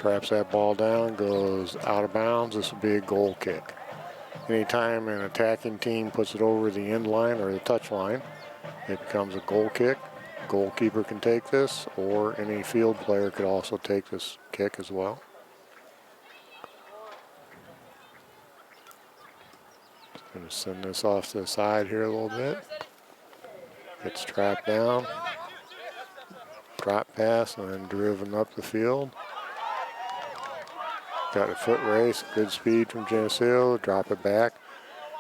traps that ball down, goes out of bounds. This will be a goal kick. Anytime an attacking team puts it over the end line or the touch line, it becomes a goal kick. Goalkeeper can take this, or any field player could also take this kick as well. Going to send this off to the side here a little bit. Gets trapped down. Drop pass and then driven up the field. Got a foot race, good speed from Geneseo. Drop it back.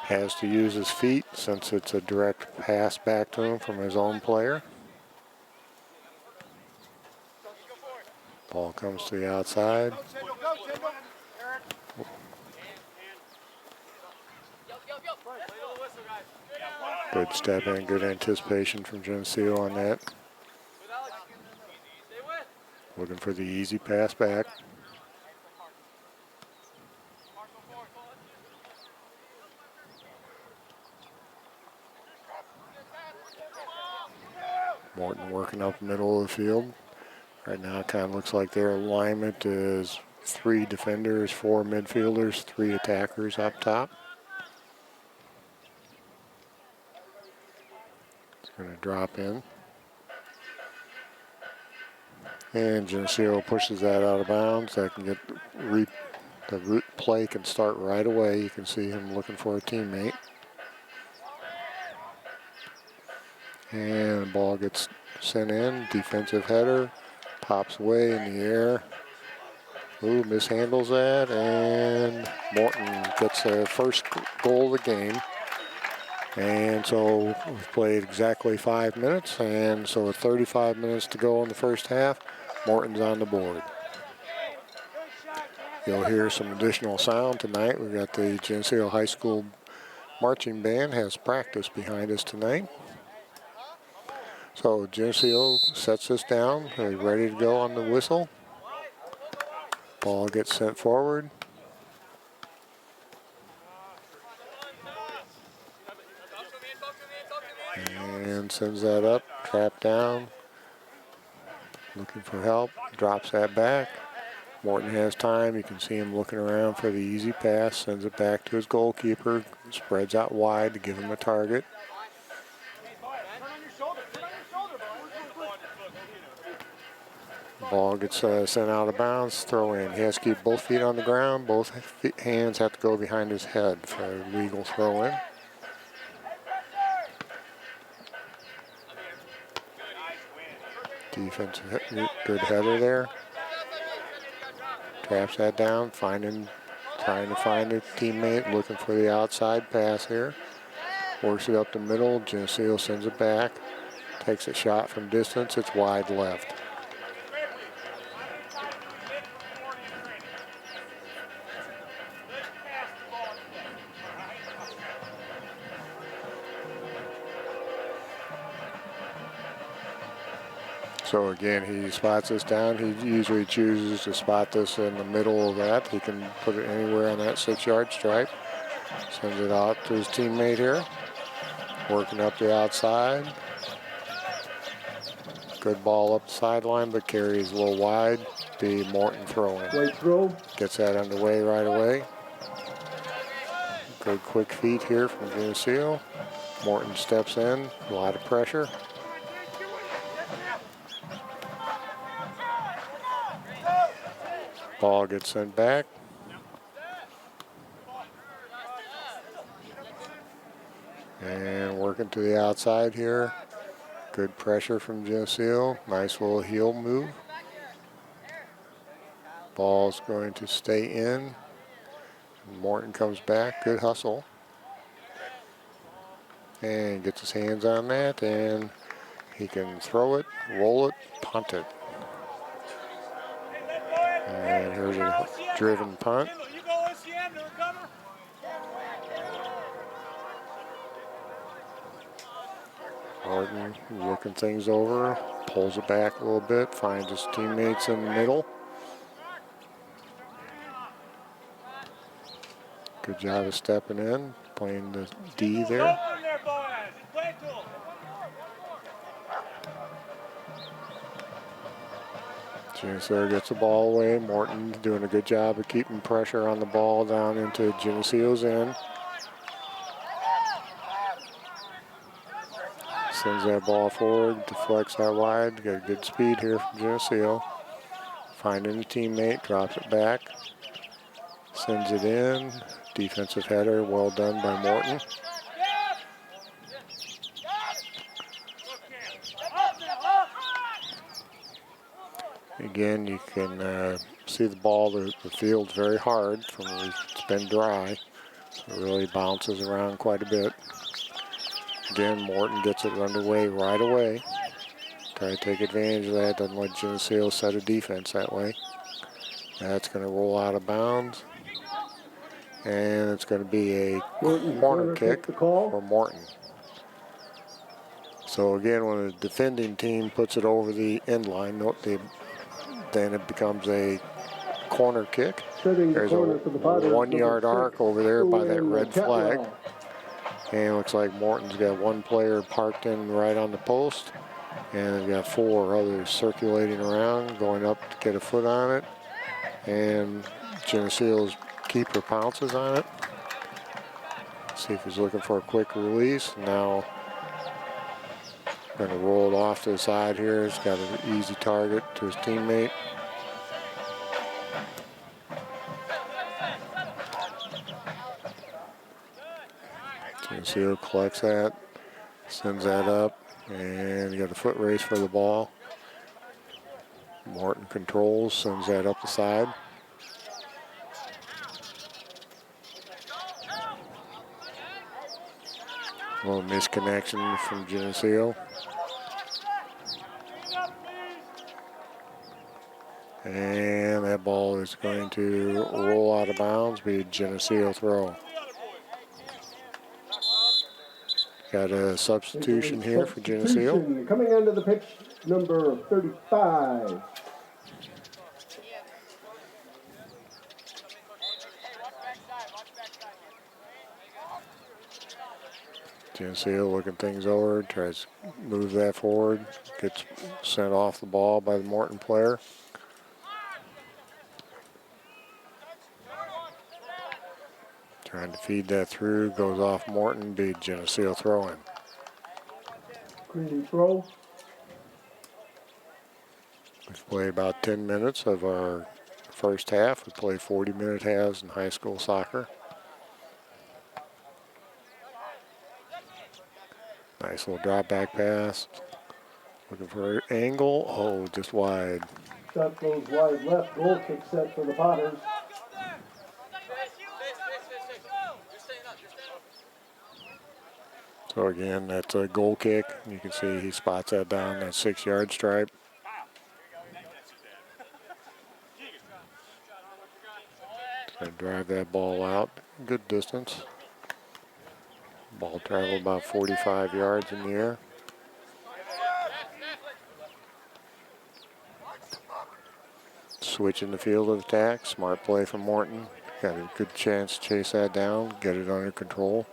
Has to use his feet since it's a direct pass back to him from his own player. Ball comes to the outside. Good step in, good anticipation from Geneseo on that. Looking for the easy pass back. Morton working up the middle of the field. Right now it kind of looks like their alignment is 3 defenders, 4 midfielders, 3 attackers up top. It's going to drop in. And Geneseo pushes that out of bounds. That can get the root play can start right away. You can see him looking for a teammate. And the ball gets sent in. Defensive header. Pops away in the air. Ooh, mishandles that. And Morton gets their first goal of the game. And so we've played exactly 5 minutes. And so with 35 minutes to go in the first half, Morton's on the board. You'll hear some additional sound tonight. We've got the Geneseo High School marching band has practice behind us tonight. So Geneseo sets this down. They're ready to go on the whistle. Ball gets sent forward. And sends that up, trapped down. Looking for help, drops that back. Morton has time. You can see him looking around for the easy pass, sends it back to his goalkeeper, spreads out wide to give him a target. Ball gets sent out of bounds, throw in. He has to keep both feet on the ground. Both hands have to go behind his head for a legal throw in. Defensive, good header there. Traps that down, trying to find a teammate, looking for the outside pass here. Works it up the middle. Geneseo sends it back. Takes a shot from distance. It's wide left. So again, he spots this down. He usually chooses to spot this in the middle of that. He can put it anywhere on that 6-yard stripe. Sends it out to his teammate here. Working up the outside. Good ball up the sideline, but carries a little wide. The Morton throwing. Late throw. Gets that underway right away. Good quick feet here from Geneseo. Morton steps in. A lot of pressure. Ball gets sent back. And working to the outside here. Good pressure from Geneseo. Nice little heel move. Ball's going to stay in. Morton comes back. Good hustle. And gets his hands on that. And he can throw it, roll it, punt it. And here's a driven punt. Morton looking things over, pulls it back a little bit, finds his teammates in the middle. Good job of stepping in, playing the D there. Geneseo gets the ball away. Morton doing a good job of keeping pressure on the ball down into Geneseo's end. Sends that ball forward, deflects that wide. Got good speed here from Geneseo. Finding a teammate, drops it back. Sends it in. Defensive header, well done by Morton. Again, you can see the ball, the field's very hard from where it's been dry. So it really bounces around quite a bit. Again, Morton gets it underway right away. Try to take advantage of that. Doesn't let Geneseo set a defense that way. That's going to roll out of bounds. And it's going to be a corner kick for Morton. So again, when a defending team puts it over the end line, then it becomes a corner kick. There's a 1 yard arc over there by that red flag. And it looks like Morton's got one player parked in right on the post. And they've got 4 others circulating around, going up to get a foot on it. And Geneseo's keeper pounces on it. See if he's looking for a quick release. Now, going to roll it off to the side here. He's got an easy target to his teammate. Geneseo collects that, sends that up, and you got a foot race for the ball. Morton controls, sends that up the side. A little misconnection from Geneseo. And that ball is going to roll out of bounds, be a Geneseo throw. Got a substitution here for Geneseo. Coming onto the pitch, number 35. Geneseo looking things over, tries to move that forward, gets sent off the ball by the Morton player. Trying to feed that through, goes off Morton, be Geneseo throwing. Green throw. We've played about 10 minutes of our first half. We play 40-minute halves in high school soccer. Nice little drop back pass. Looking for an angle. Oh, just wide. Shot goes wide left. Goal kick set for the Potters. So again, that's a goal kick. You can see he spots that down that 6-yard stripe. And drive that ball out. Good distance. Ball traveled about 45 yards in the air. Switching the field of attack. Smart play from Morton. Got a good chance to chase that down, get it under control.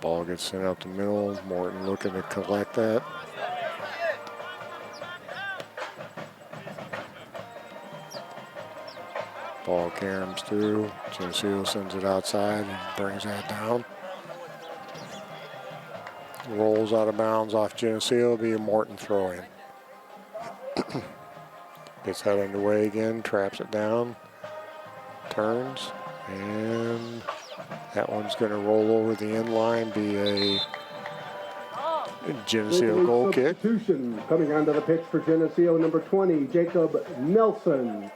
Ball gets sent up the middle. Morton looking to collect that. Ball caroms through. Geneseo sends it outside and brings that down. Rolls out of bounds off Geneseo. Be a Morton throw-in. Gets that underway again. Traps it down. Turns. And that one's going to roll over the end line. Be a Geneseo goal kick. Coming onto the pitch for Geneseo, number 20, Jacob Nelson.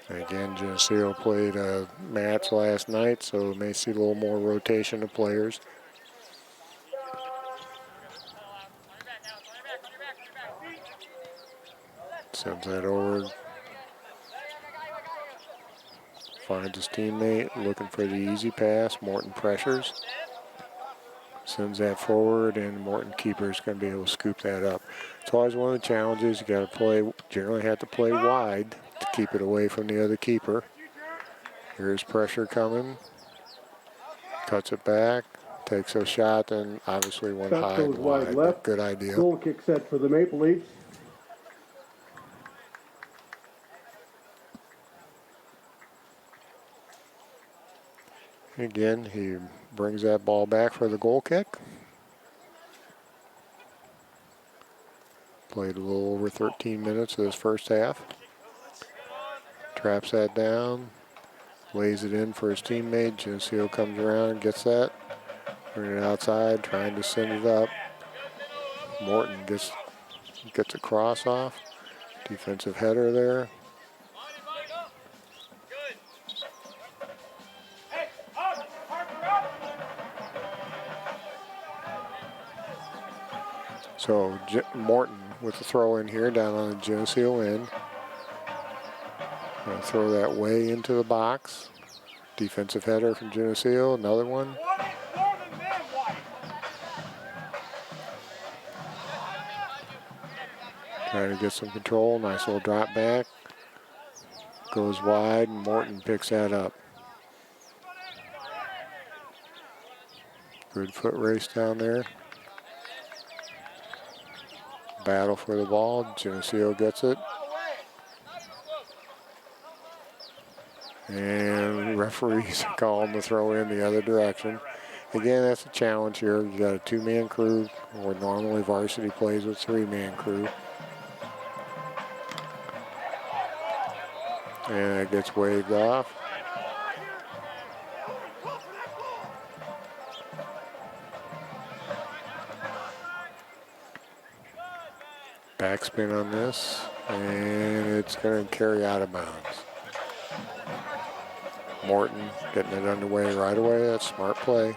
Again, Geneseo played a match last night, so we may see a little more rotation of players. Sends that over. Finds his teammate, looking for the easy pass. Morton pressures. Sends that forward, and Morton keeper is going to be able to scoop that up. It's always one of the challenges. You got to play, generally have to play wide to keep it away from the other keeper. Here's pressure coming. Cuts it back. takes a shot and obviously went Shot high goes and wide wide, left. but good idea. Goal kick set for the Maple Leafs. Again, he brings that ball back for the goal kick. Played a little over 13 minutes of this first half. Traps that down, lays it in for his teammate. Geneseo comes around, gets that, bring it outside, trying to send it up. Morton gets a cross off. Defensive header there. So Morton with the throw in here down on the Geneseo end. Gonna throw that way into the box. Defensive header from Geneseo, another one. Trying to get some control, nice little drop back. Goes wide and Morton picks that up. Good foot race down there. Battle for the ball, Geneseo gets it. And referees calling the throw in the other direction. Again, that's a challenge here. You got a two-man crew, where normally varsity plays with three-man crew. And it gets waved off. Backspin on this, and it's going to carry out of bounds. Morton getting it underway right away. That's smart play.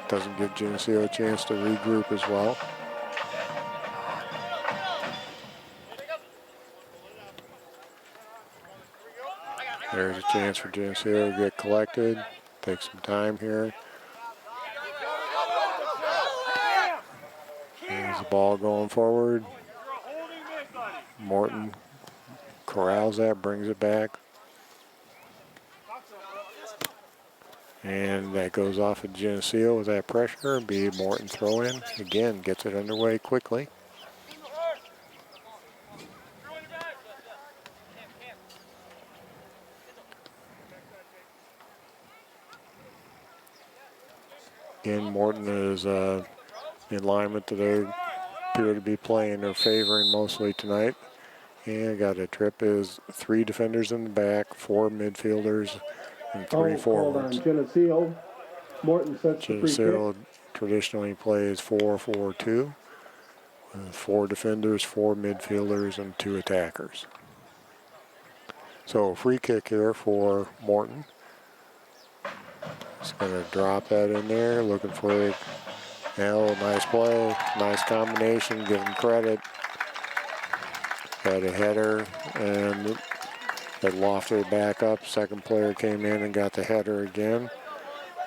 Doesn't give Geneseo a chance to regroup as well. There's a chance for Geneseo to get collected. Take some time here. There's the ball going forward. Morton corrals that, brings it back. And that goes off of Geneseo with that pressure. Be Morton throw in. Again, gets it underway quickly. Again, Morton is the alignment that they appear to be playing or favoring mostly tonight. And got a trip is 3 defenders in the back, 4 midfielders, and 3 forwards. On Geneseo. Morton sets the free Geneseo kick. traditionally plays 4-4-2. 4 defenders, 4 midfielders, and 2 attackers. So free kick here for Morton. He's going to drop that in there, looking for it. Nice play, nice combination, give him credit. Had a header and it lofted back up. Second player came in and got the header again.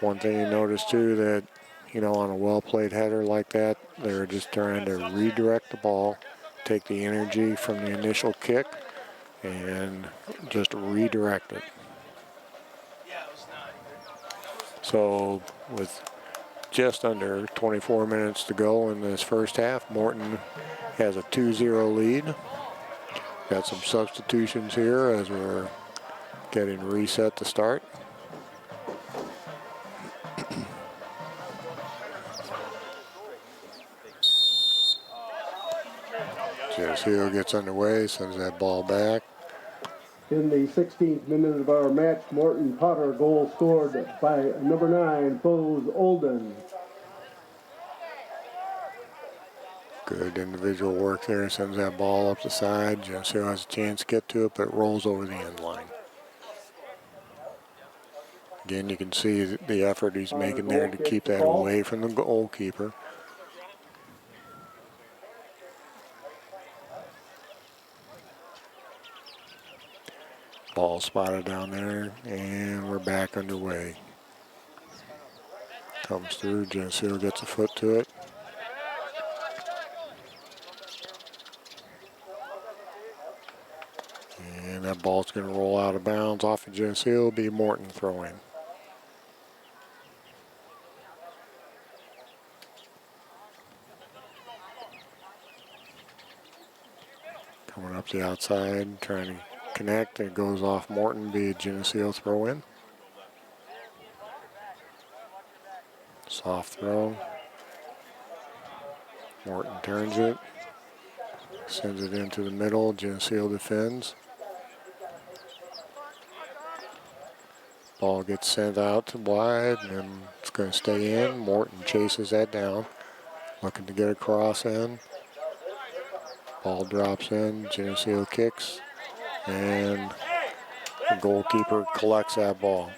One thing you notice too, that on a well-played header like that, they're just trying to redirect the ball, take the energy from the initial kick, and just redirect it. So with just under 24 minutes to go in this first half, Morton has a 2-0 lead. Got some substitutions here as we're getting reset to start. Geneseo gets underway, sends that ball back. In the 16th minute of our match, Morton Potter goal scored by number 9, Foes Olden. Good individual work there, sends that ball up the side. Geneseo has a chance to get to it, but it rolls over the end line. Again, you can see the effort he's making there to keep that away from the goalkeeper. Ball spotted down there, and we're back underway. Comes through, Geneseo gets a foot to it. And that ball's going to roll out of bounds off of Geneseo. It'll be Morton throwing. Coming up the outside, trying to connect. It goes off Morton, be a Geneseo throw in. Soft throw. Morton turns it. Sends it into the middle. Geneseo defends. Ball gets sent out to wide, and it's going to stay in. Morton chases that down. Looking to get a cross in. Ball drops in. Geneseo kicks. And the goalkeeper collects that ball.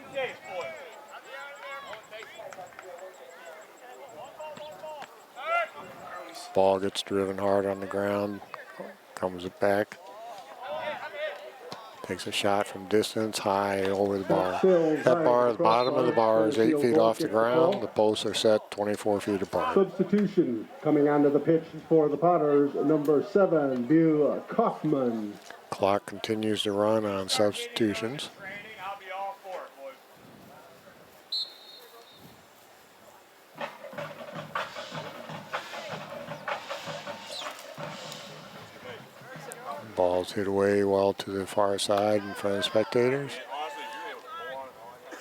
Ball gets driven hard on the ground. Comes it back. Takes a shot from distance, high over the bar. That bar, the bottom of the bar is 8 feet off the ground. The posts are set 24 feet apart. Substitution coming onto the pitch for the Potters, number 7, Bew Kaufman. Clock continues to run on substitutions. Ball's hit away well to the far side in front of the spectators.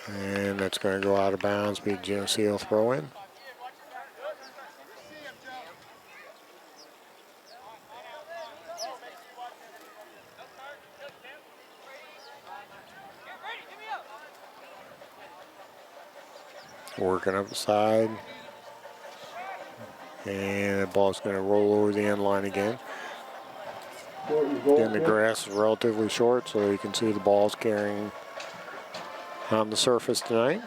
And that's going to go out of bounds, be Geneseo throw in. Working up the side. And the ball's going to roll over the end line again. Again, the grass is relatively short, so you can see the ball's carrying on the surface tonight.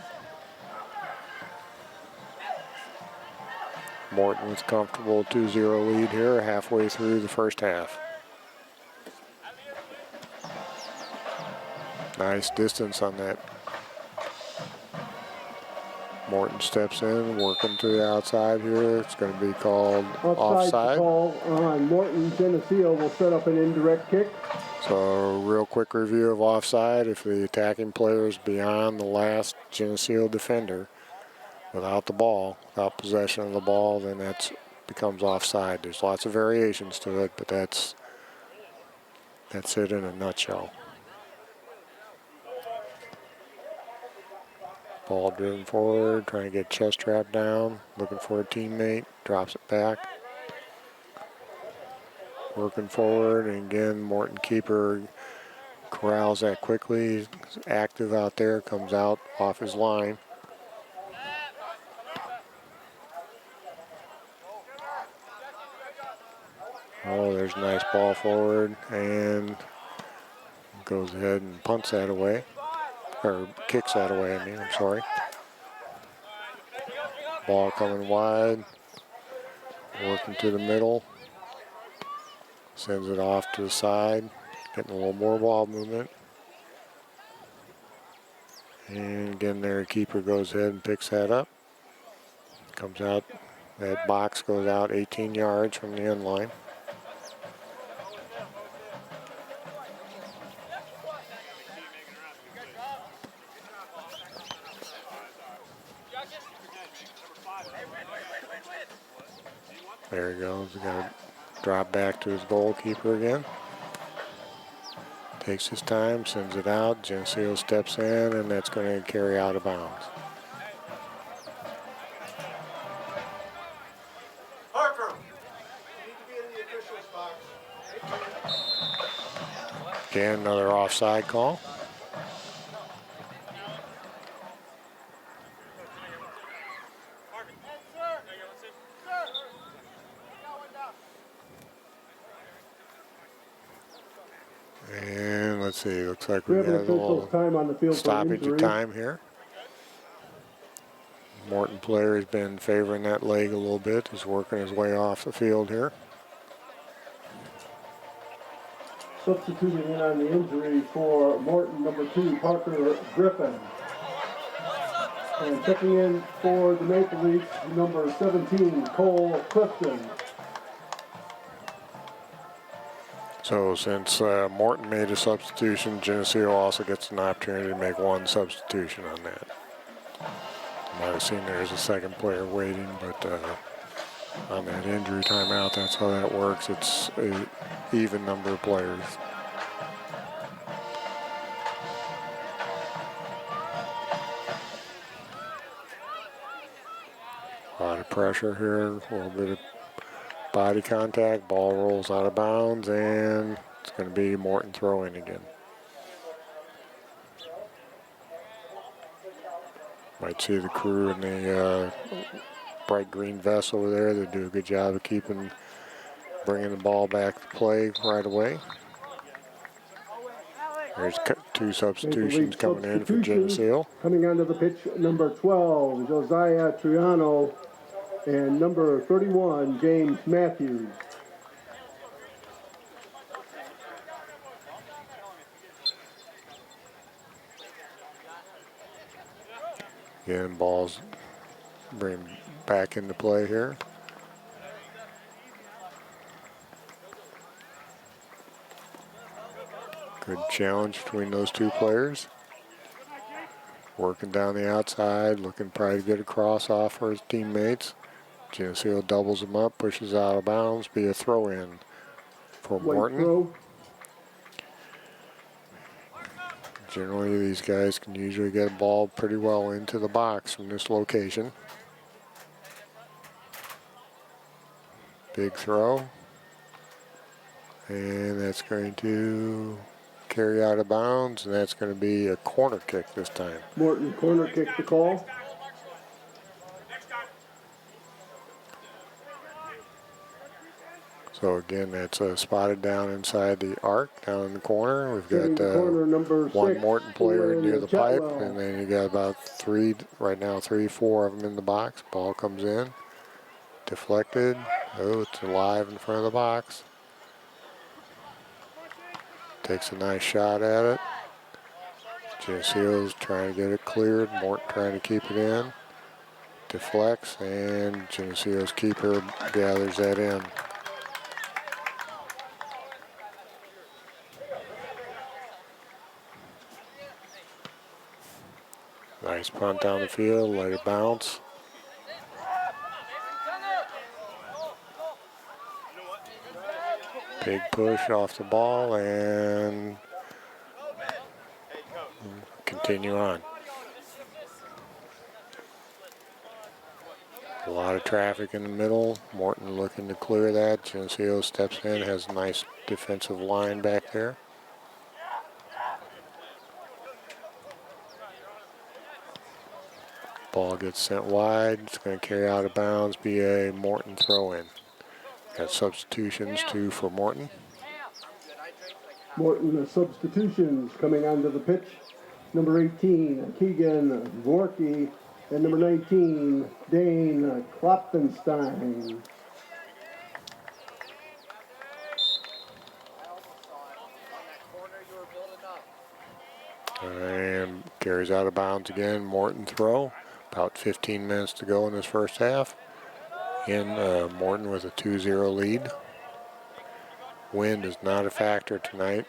Morton with comfortable 2-0 lead here, halfway through the first half. Nice distance on that. Morton steps in, working to the outside here. It's going to be called offside. Call on Morton. Geneseo will set up an indirect kick. So, real quick review of offside. If the attacking player is beyond the last Geneseo defender without the ball, without possession of the ball, then that becomes offside. There's lots of variations to it, but that's it in a nutshell. Ball driven forward, trying to get chest trap down, looking for a teammate, drops it back. Working forward, and again, Morton keeper corrals that quickly. He's active out there, comes out off his line. Oh, there's a nice ball forward, and goes ahead and punts that away. Or kicks that away, I'm sorry. Ball coming wide. Working to the middle. Sends it off to the side. Getting a little more ball movement. And again, their keeper goes ahead and picks that up. Comes out. That box goes out 18 yards from the end line. There he goes. He's got to drop back to his goalkeeper again. Takes his time, sends it out. Geneseo steps in, and that's going to carry out of bounds. Parker, you need to be in the officials box. Again, another offside call. And let's see, looks like we got a little time on the field stoppage of time here. Morton player has been favoring that leg a little bit. He's working his way off the field here. Substituting in on the injury for Morton, number 2, Parker Griffin. And checking in for the Maple Leafs, number 17, Cole Clifton. So since Morton made a substitution, Geneseo also gets an opportunity to make one substitution on that. You might have seen there's a second player waiting, but On that injury timeout, that's how that works. It's an even number of players. A lot of pressure here, a little bit of body contact, ball rolls out of bounds, and it's going to be Morton throwing again. Might see the crew in the bright green vest over there. They do a good job of bringing the ball back to play right away. There's two substitutions coming in for Geneseo. Coming onto the pitch, number 12, Josiah Triano, and number 31, James Matthews. Again, balls bring back into play here. Good challenge between those two players. Working down the outside, looking probably to get a cross off for his teammates. Geneseo doubles him up, pushes out of bounds, be a throw-in for Morton. Throw. Generally, these guys can usually get a ball pretty well into the box from this location. Big throw. And that's going to carry out of bounds, and that's going to be a corner kick this time. Morton corner kick the call. So again, that's spotted down inside the arc, down in the corner. We've got corner number one 6, Morton player near the pipe, Chatwell. and then you got about three, four of them in the box. Ball comes in, deflected. Oh, it's alive in front of the box. Takes a nice shot at it. Geneseo's trying to get it cleared. Morton trying to keep it in. Deflects, and Geneseo's keeper gathers that in. Nice punt down the field, let it bounce. Big push off the ball and continue on. A lot of traffic in the middle. Morton looking to clear that. Geneseo steps in, has a nice defensive line back there. Ball gets sent wide. It's going to carry out of bounds, be a Morton throw-in. Got substitutions too for Morton. Morton substitutions coming onto the pitch. Number 18, Keegan Vorky, and number 19, Dane Klopfenstein. And carries out of bounds again. Morton throw. About 15 minutes to go in this first half. Morton with a 2-0 lead. Wind is not a factor tonight.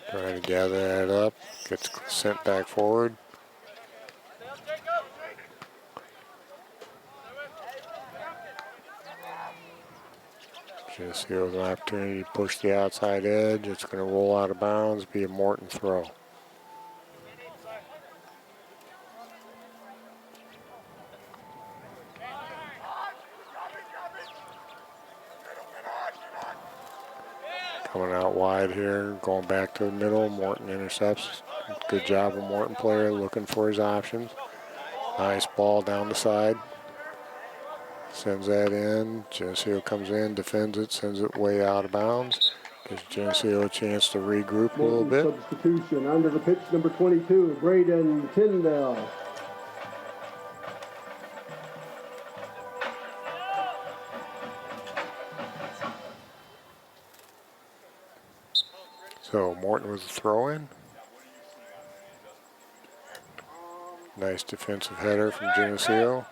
Trying to gather that up. Gets sent back forward. Geneseo with an opportunity to push the outside edge. It's going to roll out of bounds, be a Morton throw. Coming out wide here, going back to the middle. Morton intercepts. Good job of Morton player looking for his options. Nice ball down the side. Sends that in. Geneseo comes in, defends it, sends it way out of bounds. Gives Geneseo a chance to regroup a little bit. Substitution onto the pitch, number 22, Braden Tyndall. So Morton with a throw-in. Nice defensive header from Geneseo.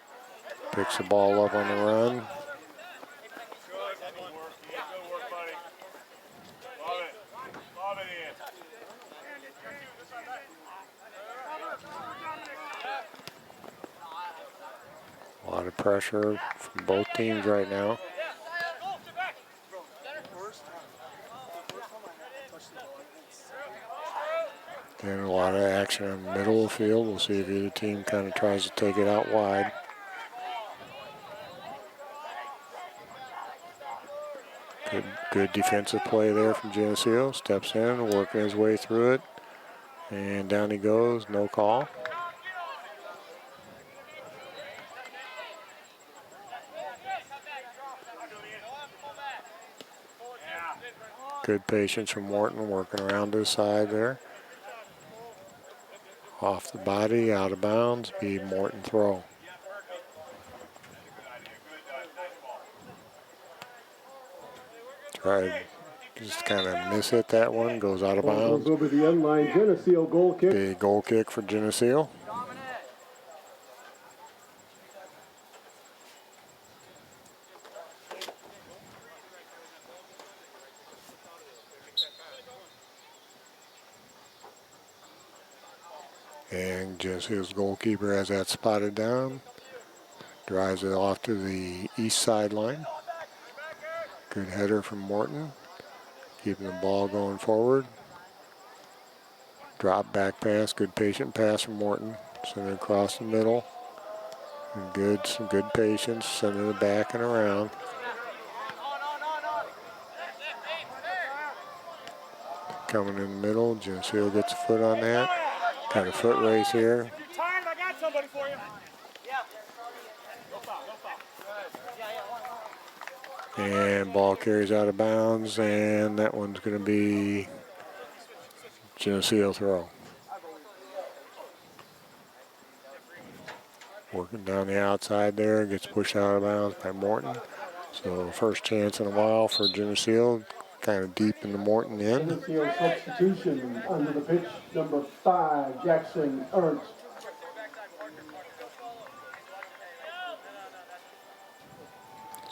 Picks the ball up on the run. Good work, buddy. Love it. Love it, Ian. lot of pressure from both teams right now. And a lot of action in the middle of the field. We'll see if either team kind of tries to take it out wide. Good defensive play there from Geneseo. Steps in, working his way through it. And down he goes, no call. Good patience from Morton, working around to the side there. Off the body, out of bounds, be Morton throw. Tried just kind of miss hit that one, goes out of Ball bounds. goes over the end line. Geneseo goal kick. Big goal kick for Geneseo. And Geneseo's goalkeeper has that spotted down. Drives it off to the east sideline. Good header from Morton. Keeping the ball going forward. Drop back pass, good patient pass from Morton. Send it across the middle. And some good patience. Send it back and around. Coming in the middle, Geneseo gets a foot on that. Got a foot race here. If you're tired, I got somebody for you. And ball carries out of bounds, and that one's going to be Geneseo throw. Working down the outside there, gets pushed out of bounds by Morton. So first chance in a while for Geneseo, kind of deep in the Morton end. Geneseo substitution under the pitch. Number 5, Jackson Ernst.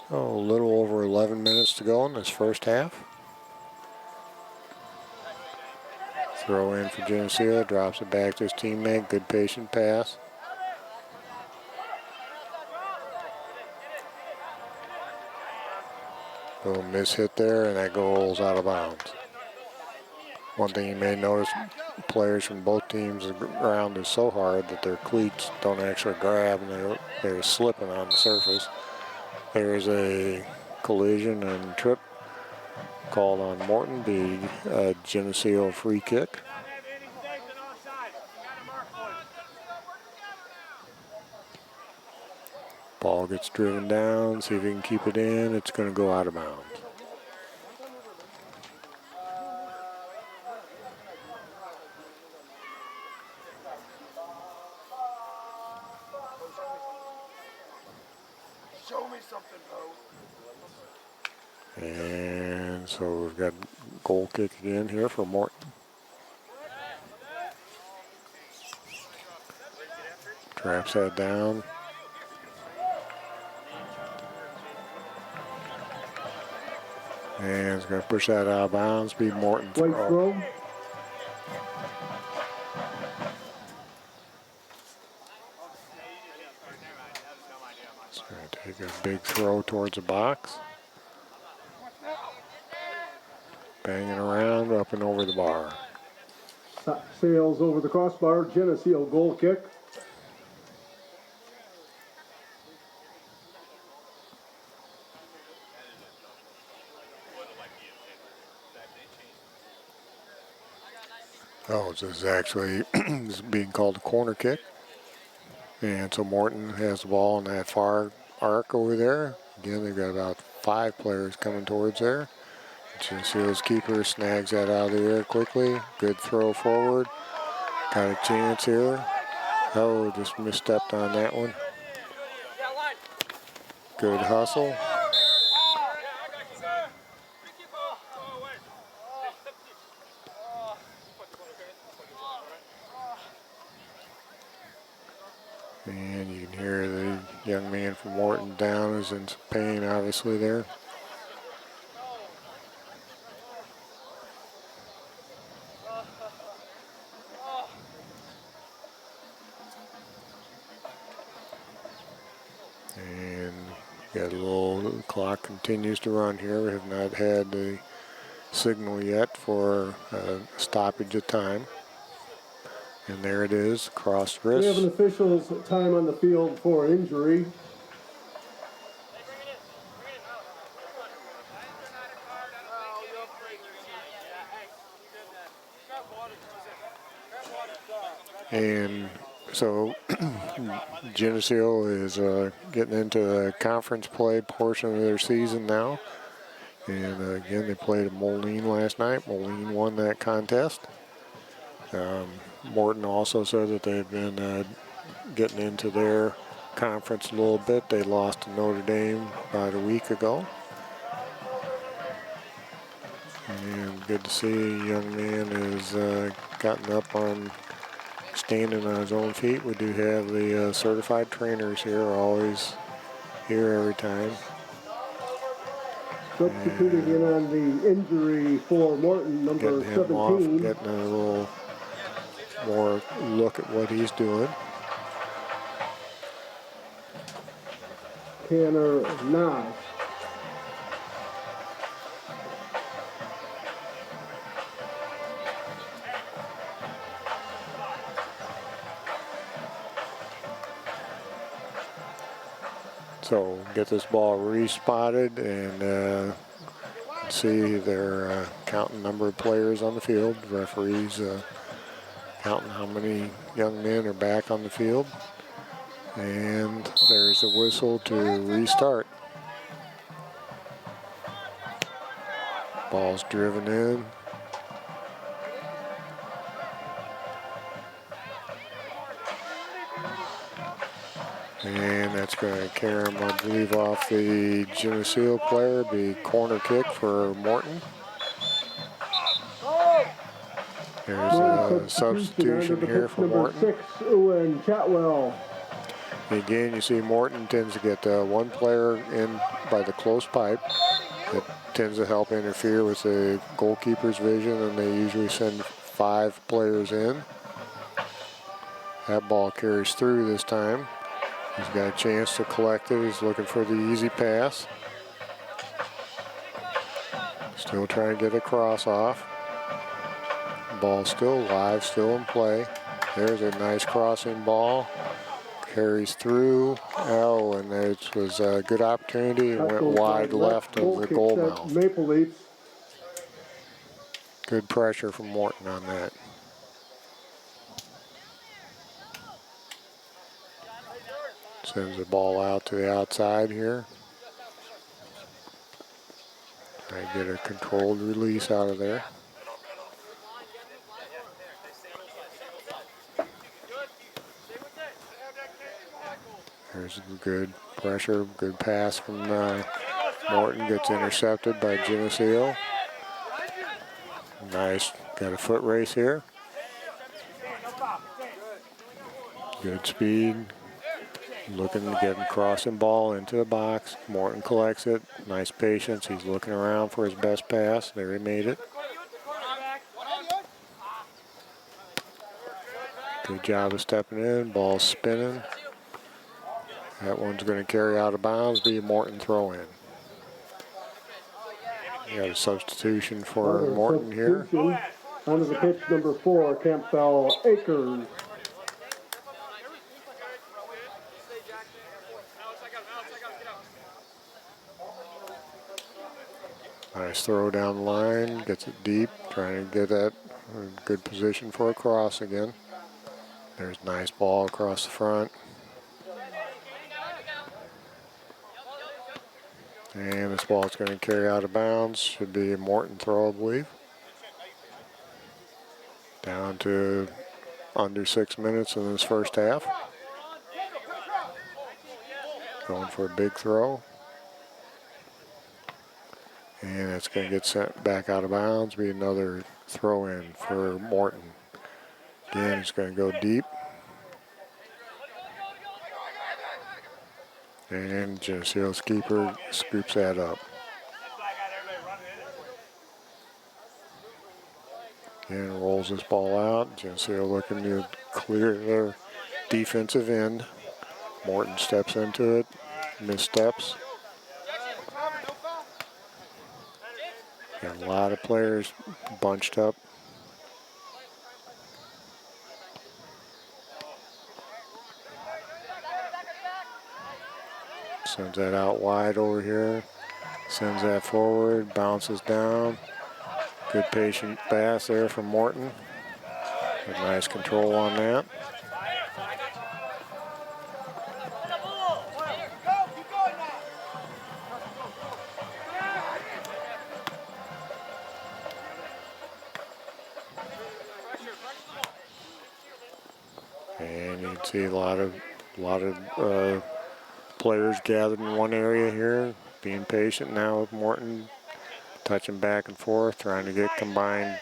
So a little over 11 minutes to go in this first half. Throw in for Geneseo, drops it back to his teammate. Good patient pass. Little miss hit there, and that goes out of bounds. One thing you may notice, players from both teams, the ground is so hard that their cleats don't actually grab, and they're slipping on the surface. There's a collision and trip called on Morton, be a Geneseo free kick. Ball gets driven down, see if he can keep it in. It's going to go out of bounds. Show me something, bro. And so we've got goal kick again here for Morton. Traps that down. And it's going to push that out of bounds. Be Morton White throw. It's going to take a big throw towards the box. Banging around up and over the bar. Sails over the crossbar. Geneseo goal kick. Oh, this is actually being called a corner kick. And so Morton has the ball in that far arc over there. Again, they've got about 5 players coming towards there. Geneseo's keeper snags that out of the air quickly. Good throw forward. Got a chance here. Oh, just misstepped on that one. Good hustle. And you can hear the young man from Morton down is in some pain, obviously, there. Got a little, the clock continues to run here. We have not had the signal yet for stoppage of time. And there it is, cross We have an wrist. official's time on the field for injury. And so Geneseo is getting into the conference play portion of their season now. And again, they played Moline last night. Moline won that contest. Morton also said that they've been getting into their conference a little bit. They lost to Notre Dame about a week ago. And good to see a young man has gotten up on standing on his own feet. We do have the certified trainers here, always here every time. Substituting in on the injury for Morton, number Getting him off, 17. getting a little more look at what he's doing. Tanner Nash. So get this ball respotted and see they're counting number of players on the field. The referees counting how many young men are back on the field. And there's a whistle to restart. Ball's driven in. And that's going to carry him, I believe, off the Geneseo player. Be corner kick for Morton. There's a substitution here for Morton. Number 6, Owen Chatwell. Again, you see Morton tends to get one player in by the close pipe. It tends to help interfere with the goalkeeper's vision, and they usually send 5 players in. That ball carries through this time. He's got a chance to collect it. He's looking for the easy pass. Still trying to get a cross off. Ball still live, still in play. There's a nice crossing ball. Carries through. Oh, and it was a good opportunity. It went wide left of the goal mouth. Maple Leafs. Good pressure from Morton on that. Sends the ball out to the outside here. They get a controlled release out of there. There's good pressure, good pass from Morton. Gets intercepted by Geneseo. Nice, got a foot race here. Good speed. Looking to get a crossing ball into the box. Morton collects it. Nice patience. He's looking around for his best pass. There he made it. Good job of stepping in. Ball spinning. That one's going to carry out of bounds. Be a Morton throw in. You got a substitution for Morton here. Onto the pitch, number 4, Campbell Akers. Nice throw down the line, gets it deep, trying to get that good position for a cross again. There's a nice ball across the front. And this ball's going to carry out of bounds. Should be a Morton throw, I believe. Down to under 6 minutes in this first half. Going for a big throw. And it's going to get sent back out of bounds. Be another throw in for Morton. Again, it's going to go deep. And Geneseo's keeper scoops that up. And rolls this ball out. Geneseo looking to clear their defensive end. Morton steps into it, missteps. Got a lot of players bunched up. Sends that out wide over here. Sends that forward, bounces down. Good patient pass there from Morton. Good, nice control on that. And you can see a lot of players gathered in one area here, being patient now with Morton, touching back and forth, trying to get combined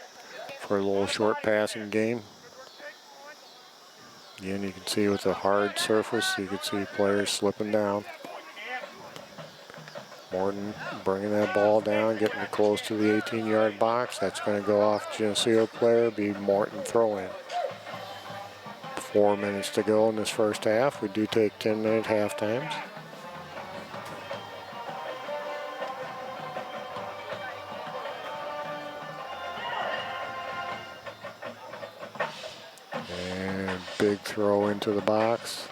for a little short passing game. Again, you can see with the hard surface, you can see players slipping down. Morton bringing that ball down, getting it close to the 18-yard box. That's going to go off Geneseo player, be Morton throw-in. 4 minutes to go in this first half. We do take 10-minute half times. And big throw into the box.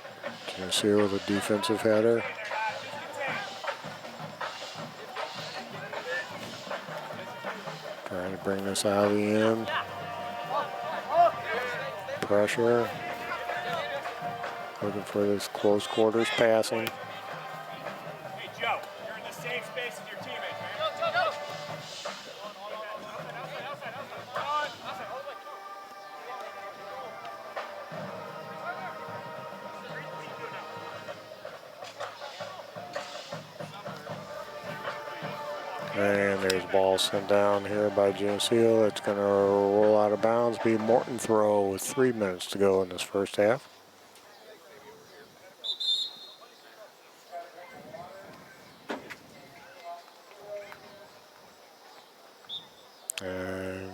Geneseo with a defensive header. Trying to bring this out of the end. Pressure. Looking for this close quarters passing. Hey, Joe, you're in the same space as your teammates, man. And there's a ball sent down here by Geneseo. It's going to roll out of bounds. Be Morton throw with 3 minutes to go in this first half. And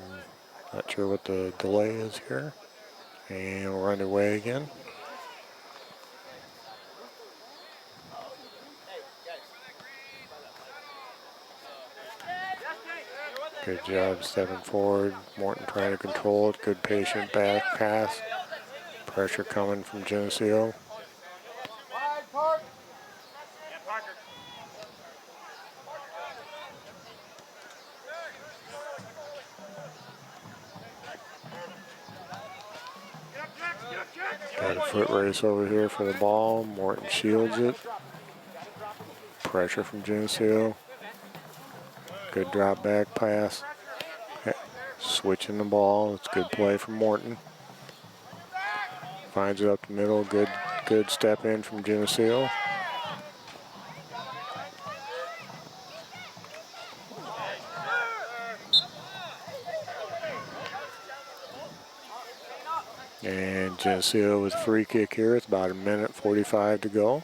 not sure what the delay is here. And we're underway again. Good job stepping forward. Morton trying to control it. Good patient back pass. Pressure coming from Geneseo. Got a foot race over here for the ball. Morton shields it. Pressure from Geneseo. Good drop back pass. Switching the ball. It's good play from Morton. Finds it up the middle. Good step in from Geneseo. And Geneseo with a free kick here. It's about 1:45 to go.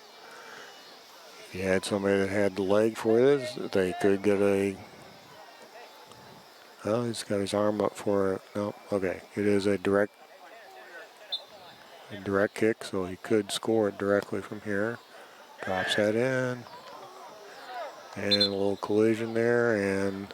If you had somebody that had the leg for this, they could get a... Oh, he's got his arm up for it. No, okay. It is a direct kick, so he could score it directly from here. Drops that in. And a little collision there, and...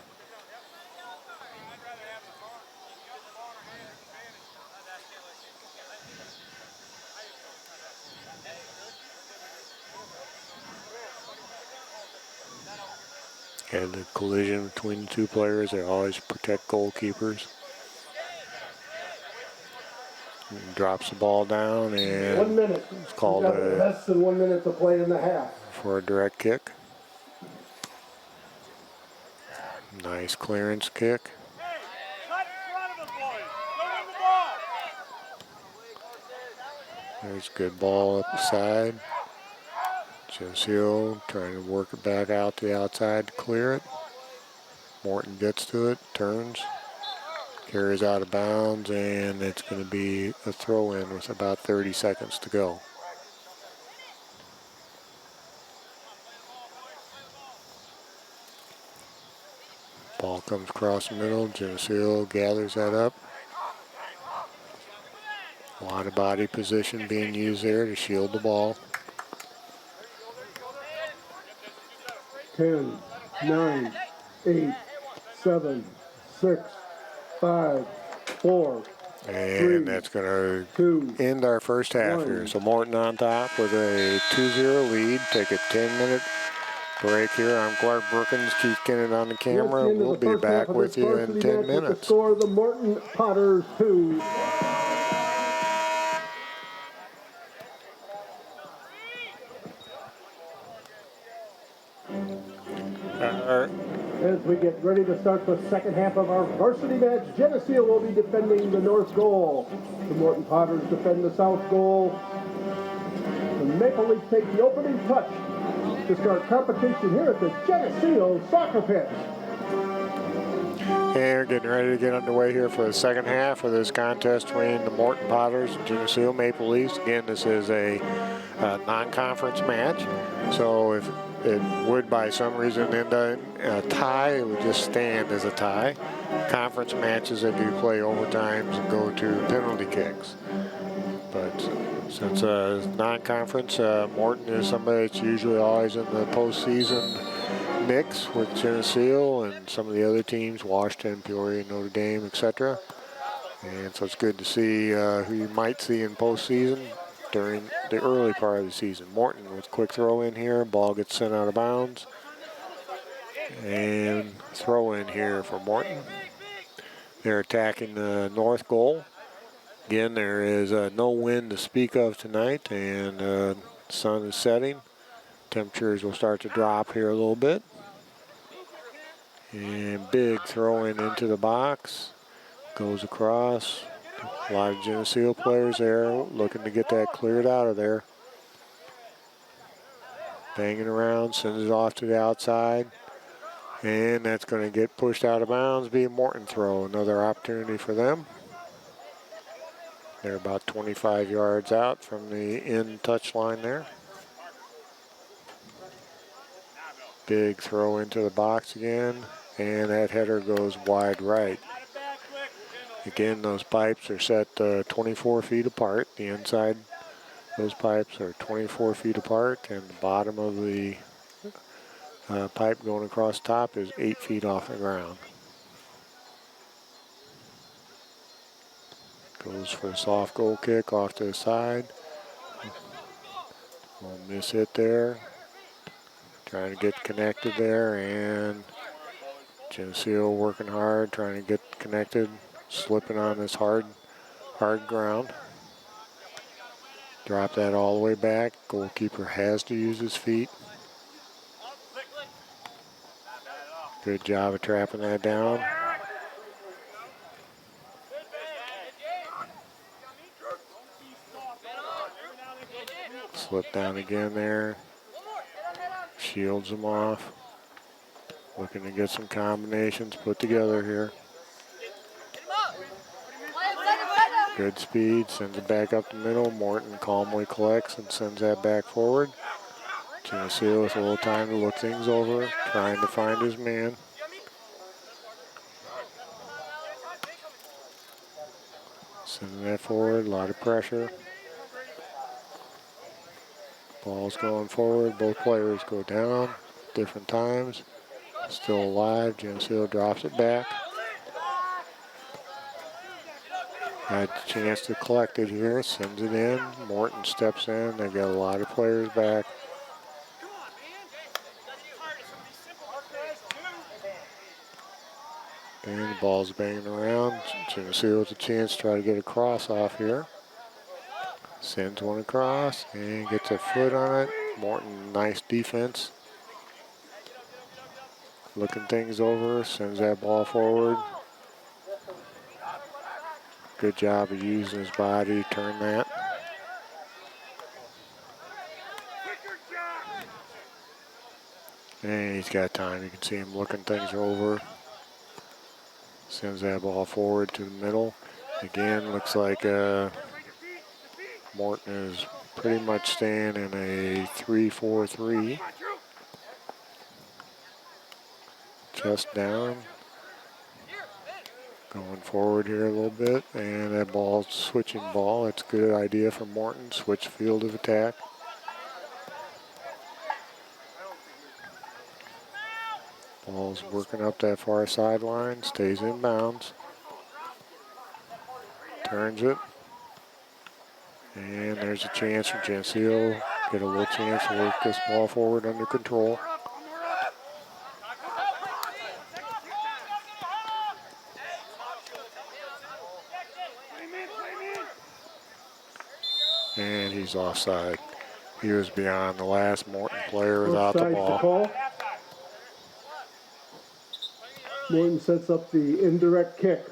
And the collision between the two players, they always protect goalkeepers. And drops the ball down, and 1 minute. it's called less than 1 minute to play in the half. for a direct kick. Nice clearance kick. Hey, cut in front of them, boys. Go win the ball. There's a good ball up the side. Geneseo trying to work it back out to the outside to clear it. Morton gets to it, turns, carries out of bounds, and it's going to be a throw-in with about 30 seconds to go. Ball comes across the middle. Geneseo gathers that up. A lot of body position being used there to shield the ball. 10, 9, 8, 7, 6, 5, 4, And that's going to 2, end our first half here. 1. So Morton on top with a 2-0 lead. Take a 10-minute break here. I'm Clark Brookins. Keith Kennett on the That's camera. the end of We'll the be first half back of with this you in varsity 10 match with the minutes. score: the Morton Potters 2. As we get ready to start the second half of our varsity match, Geneseo will be defending the north goal. The Morton Potters defend the south goal. The Maple Leafs take the opening touch to start competition here at the Geneseo soccer pitch. And we're getting ready to get underway here for the second half of this contest between the Morton Potters and Geneseo Maple Leafs. Again, this is a non-conference match. So if it would, by some reason, end up a tie, it would just stand as a tie. Conference matches, they do play overtimes and go to penalty kicks. But since non-conference, Morton is somebody that's usually always in the postseason mix with Geneseo and some of the other teams, Washington, Peoria, Notre Dame, etc. And so it's good to see who you might see in postseason during the early part of the season. Morton with a quick throw in here. Ball gets sent out of bounds. And throw in here for Morton. They're attacking the north goal. Again, there is no wind to speak of tonight, and the sun is setting. Temperatures will start to drop here a little bit. And big throw in into the box. Goes across. A lot of Geneseo players there looking to get that cleared out of there. Banging around, sends it off to the outside. And that's going to get pushed out of bounds, be a Morton throw. Another opportunity for them. They're about 25 yards out from the end touch line there. Big throw into the box again. And that header goes wide right. Again, those pipes are set 24 feet apart. The inside, those pipes are 24 feet apart, and the bottom of the pipe going across top is 8 feet off the ground. Goes for a soft goal kick off to the side. Little miss hit there. Trying to get connected there, and Geneseo working hard, trying to get connected, slipping on this hard ground. Drop that all the way back. Goalkeeper has to use his feet. Good job of trapping that down. Slip down again there. Shields them off. Looking to get some combinations put together here. Good speed, sends it back up the middle. Morton calmly collects and sends that back forward. Geneseo with a little time to look things over, trying to find his man. Sending that forward, a lot of pressure. Ball's going forward, both players go down, different times. Still alive, Geneseo drops it back. Had a chance to collect it here, sends it in. Morton steps in, they've got a lot of players back. And the ball's banging around. Geneseo with a chance to try to get a cross off here. Sends one across and gets a foot on it. Morton, nice defense. Looking things over, sends that ball forward. Good job of using his body to turn that. And he's got time. You can see him looking things over. Sends that ball forward to the middle. Again, looks like Morton is pretty much staying in a 3-4-3. Just down. Going forward here a little bit, and that ball's switching ball. That's a good idea for Morton. Switch field of attack. Ball's working up that far sideline, stays in bounds. Turns it. And there's a chance for Geneseo. Get a little chance to work this ball forward under control. And he's offside. He was beyond the last Morton player without the Offside ball. call. Morton sets up the indirect kick.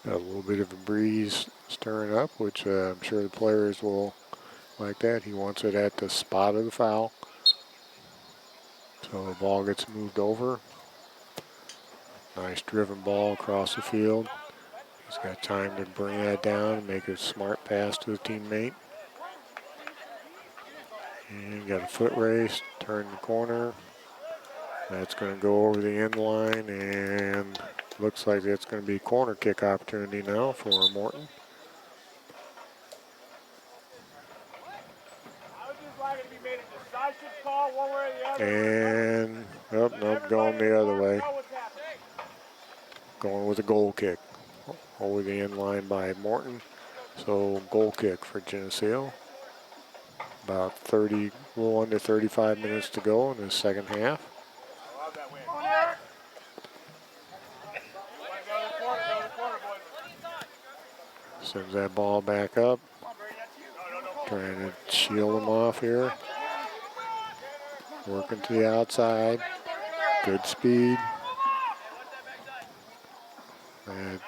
Got a little bit of a breeze stirring up, which I'm sure the players will like that. He wants it at the spot of the foul. So the ball gets moved over. Nice driven ball across the field. He's got time to bring that down and make a smart pass to the teammate. And got a foot race, turn the corner. That's going to go over the end line, and looks like it's going to be a corner kick opportunity now for Morton. I would just like it to be made a decisive call one way or the other. And, oh, nope, going the other way. Know what's happening. Going with a goal kick over the end line by Morton. So goal kick for Geneseo. About 30, a little under 35 minutes to go in the second half. I love that win. Go to the corner, boys. Sends that ball back up. Trying to shield him off here. Working to the outside. Good speed. And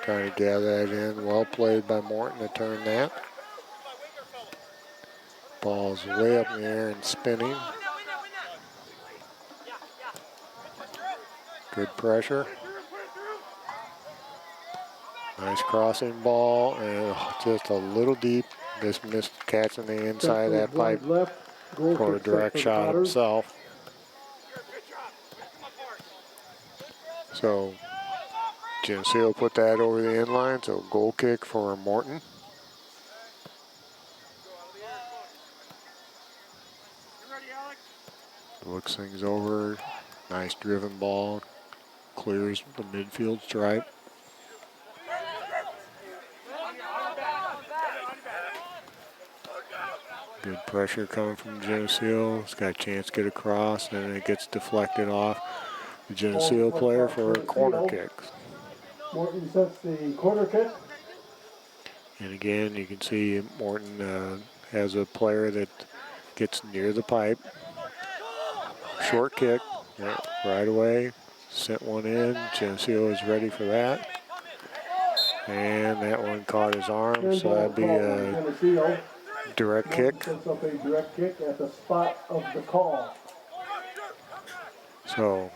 trying to gather that in. Well played by Morton to turn that. Ball's way up in the air and spinning. Good pressure. Nice crossing ball, and just a little deep. Just missed catching the inside of that pipe. Left. Goal For a kick set direct for the shot Potters. himself. So Geneseo put that over the end line, so goal kick for Morton. Looks things over. Nice driven ball. Clears the midfield stripe. Good pressure coming from Geneseo. It's got a chance to get across, and it gets deflected off the Geneseo player for a corner kick. Morton sets the corner kick. And again, you can see Morton has a player that gets near the pipe. Short kick, right away. Sent one in. Geneseo is ready for that. And that one caught his arm, so that'd be a Geneseo. direct Morton kick. sets up a direct kick at the spot of the call. So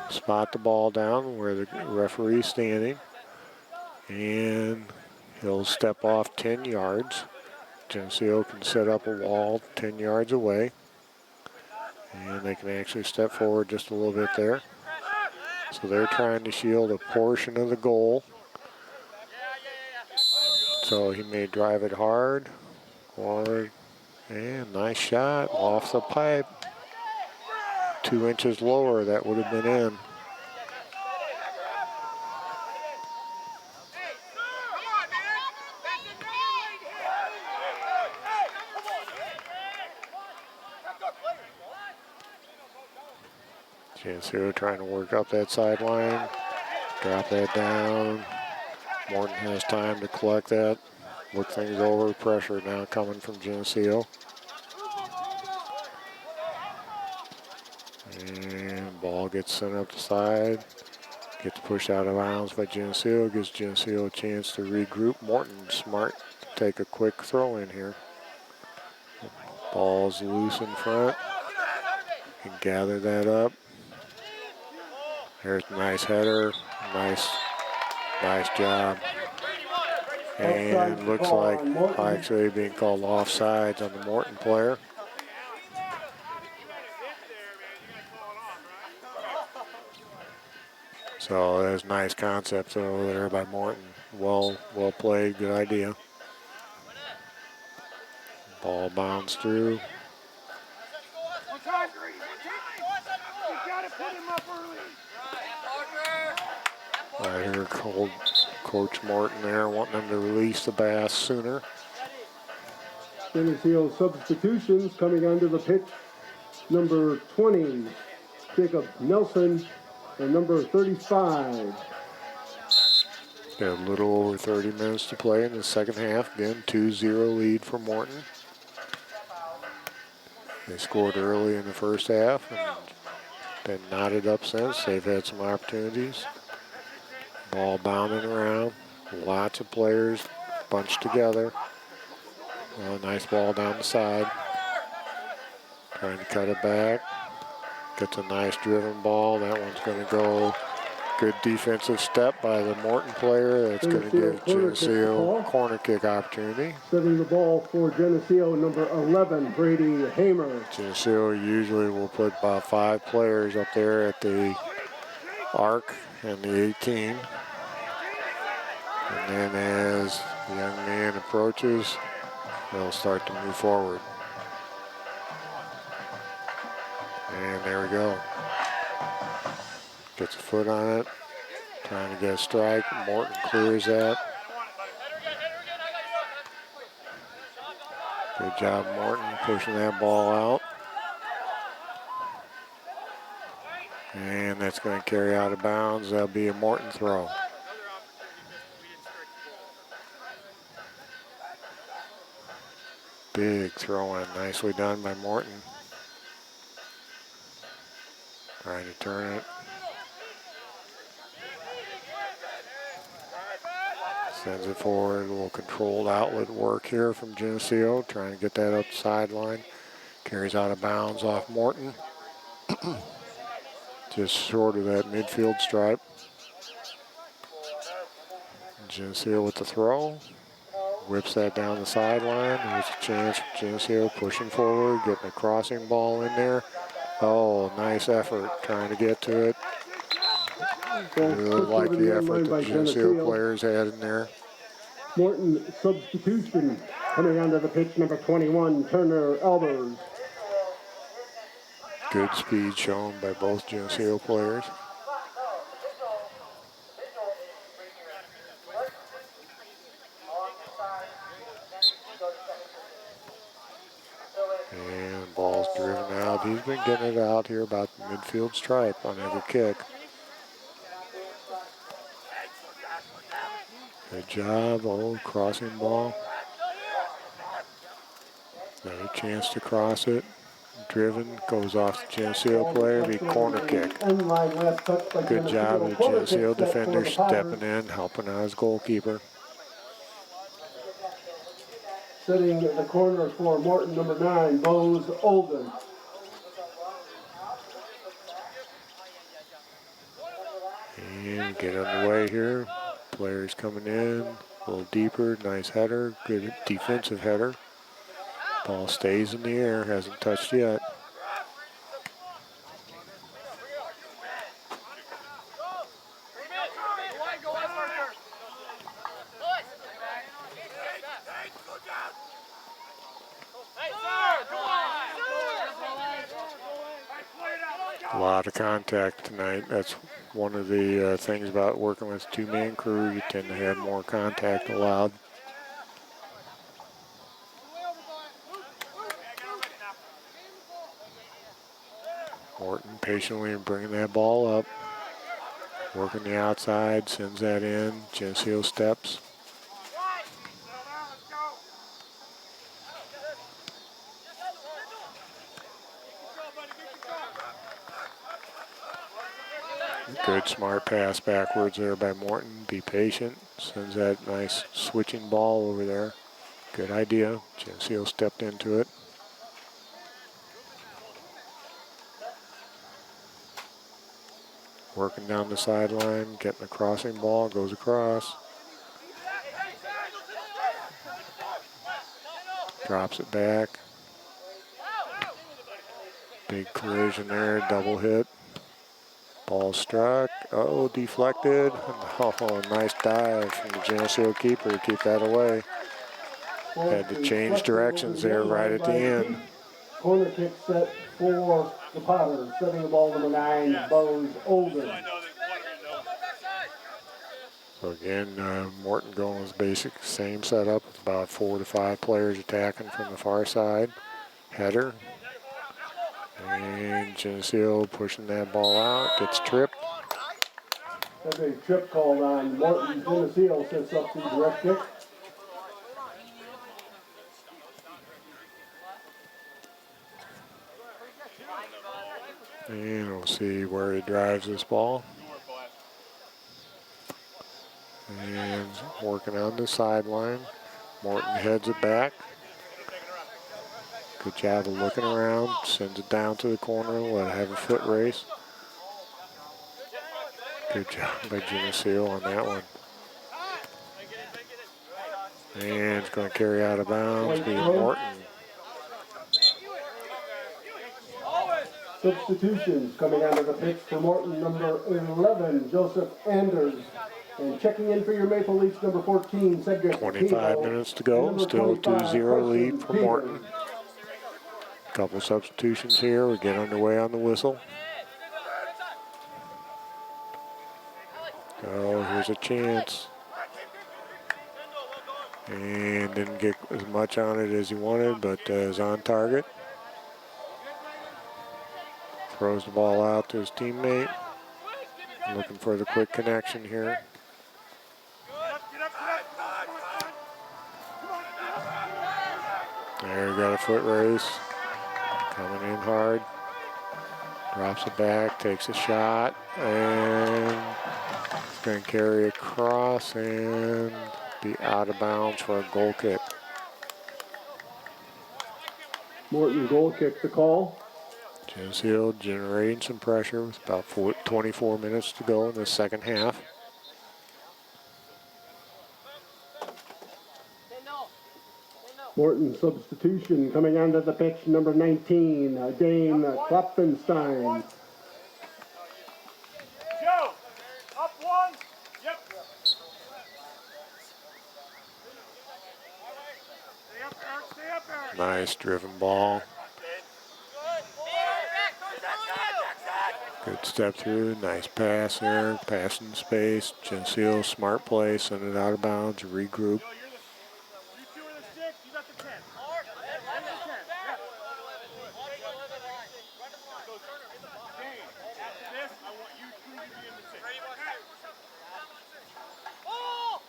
spot the ball down where the referee's standing. And he'll step off 10 yards. Geneseo can set up a wall 10 yards away. And they can actually step forward just a little bit there. So they're trying to shield a portion of the goal. So he may drive it hard. And nice shot off the pipe. 2 inches lower, that would have been in. Geneseo trying to work up that sideline. Drop that down. Morton has time to collect that. Look things over. Pressure now coming from Geneseo. And ball gets sent up the side. Gets pushed out of bounds by Geneseo. Gives Geneseo a chance to regroup. Morton smart to take a quick throw in here. Ball's loose in front. Can gather that up. There's a nice header. Nice job. And looks like actually being called offsides on the Morton player. So there's nice concepts over there by Morton. Well played, good idea. Ball bounced through. One time, Green. One time. You gotta put him up early. I hear Coach Morton there wanting them to release the bass sooner. Geneseo substitutions coming onto the pitch. Number 20, Jacob Nelson, and number 35. Got a little over 30 minutes to play in the second half. Again, 2-0 lead for Morton. They scored early in the first half and been knotted up since. They've had some opportunities. Ball bounding around. Lots of players bunched together. Oh, nice ball down the side. Trying to cut it back. Gets a nice driven ball. That one's going to go. Good defensive step by the Morton player. That's going to give Geneseo a corner kick opportunity. Setting the ball for Geneseo, number 11, Brady Hamer. Geneseo usually will put about 5 players up there at the arc and the 18. And then as the young man approaches, they'll start to move forward. And there we go. Gets a foot on it. Trying to get a strike. Morton clears that. Good job, Morton, pushing that ball out. And that's going to carry out of bounds. That'll be a Morton throw. Big throw in, nicely done by Morton. Trying to turn it. Sends it forward. A little controlled outlet work here from Geneseo. Trying to get that up the sideline. Carries out of bounds off Morton. Just short of that midfield stripe. Geneseo with the throw. Whips that down the sideline. There's a chance for Geneseo pushing forward, getting a crossing ball in there. Oh, nice effort trying to get to it. Really like the effort the Geneseo players had in there. Morton substitution coming onto the pitch, number 21, Turner Albers. Good speed shown by both Geneseo players. And ball's driven out. He's been getting it out here about the midfield stripe on every kick. Good job. Oh, crossing ball. Another chance to cross it. Driven, goes off the Geneseo player, be corner kick. Good job of the Geneseo defender stepping in, helping out his goalkeeper. Setting the corner for Morton, number 9, Bose Olden. And get underway here. Players coming in, a little deeper, nice header, good defensive header. Ball stays in the air, hasn't touched yet. A lot of contact tonight. That's one of the things about working with two-man crew. You tend to have more contact allowed. Morton patiently bringing that ball up. Working the outside, sends that in. Geneseo steps. Good smart pass backwards there by Morton. Be patient. Sends that nice switching ball over there. Good idea. Geneseo stepped into it. Working down the sideline, getting a crossing ball, goes across. Drops it back. Big collision there, double hit. Ball struck. Oh, deflected. Oh, nice dive from the Geneseo keeper to keep that away. Had to change directions there right at the end. Corner kick set for the Potters, setting the ball number 9, Bose Olden. So again, Morton going with basic same setup with about 4 to 5 players attacking from the far side. Header. And Geneseo pushing that ball out, gets tripped. That's a trip called on Morton. Geneseo sets up the direct kick. And we'll see where he drives this ball. And working on the sideline. Morton heads it back. Good job of looking around. Sends it down to the corner. Let it have a foot race. Good job by Geneseo on that one. And it's going to carry out of bounds. Be Morton. Substitutions coming onto the pitch for Morton, number 11, Joseph Anders. And checking in for your Maple Leafs, number 14, Cedric 25 minutes to go. Still a 2-0 lead for Morton. Couple substitutions here. We get underway on the whistle. Oh, here's a chance. And didn't get as much on it as he wanted, but is on target. Throws the ball out to his teammate. Looking for the quick connection here. There, got a foot race. Coming in hard. Drops it back, takes a shot, and it's going to carry across and be out of bounds for a goal kick. Morton goal kick the call. Geneseo generating some pressure with about 24 minutes to go in the second half. Morton substitution coming onto the pitch, number 19, Dane Klopfenstein. Joe, up one. Yep. Stay up, Eric. Stay up, Eric. Nice driven ball. Good step through, nice pass there, passing space. Geneseo, smart play, send it out of bounds, regroup. You two are the 6, you got the 10. After this, I want you two to be in the 6. Oh!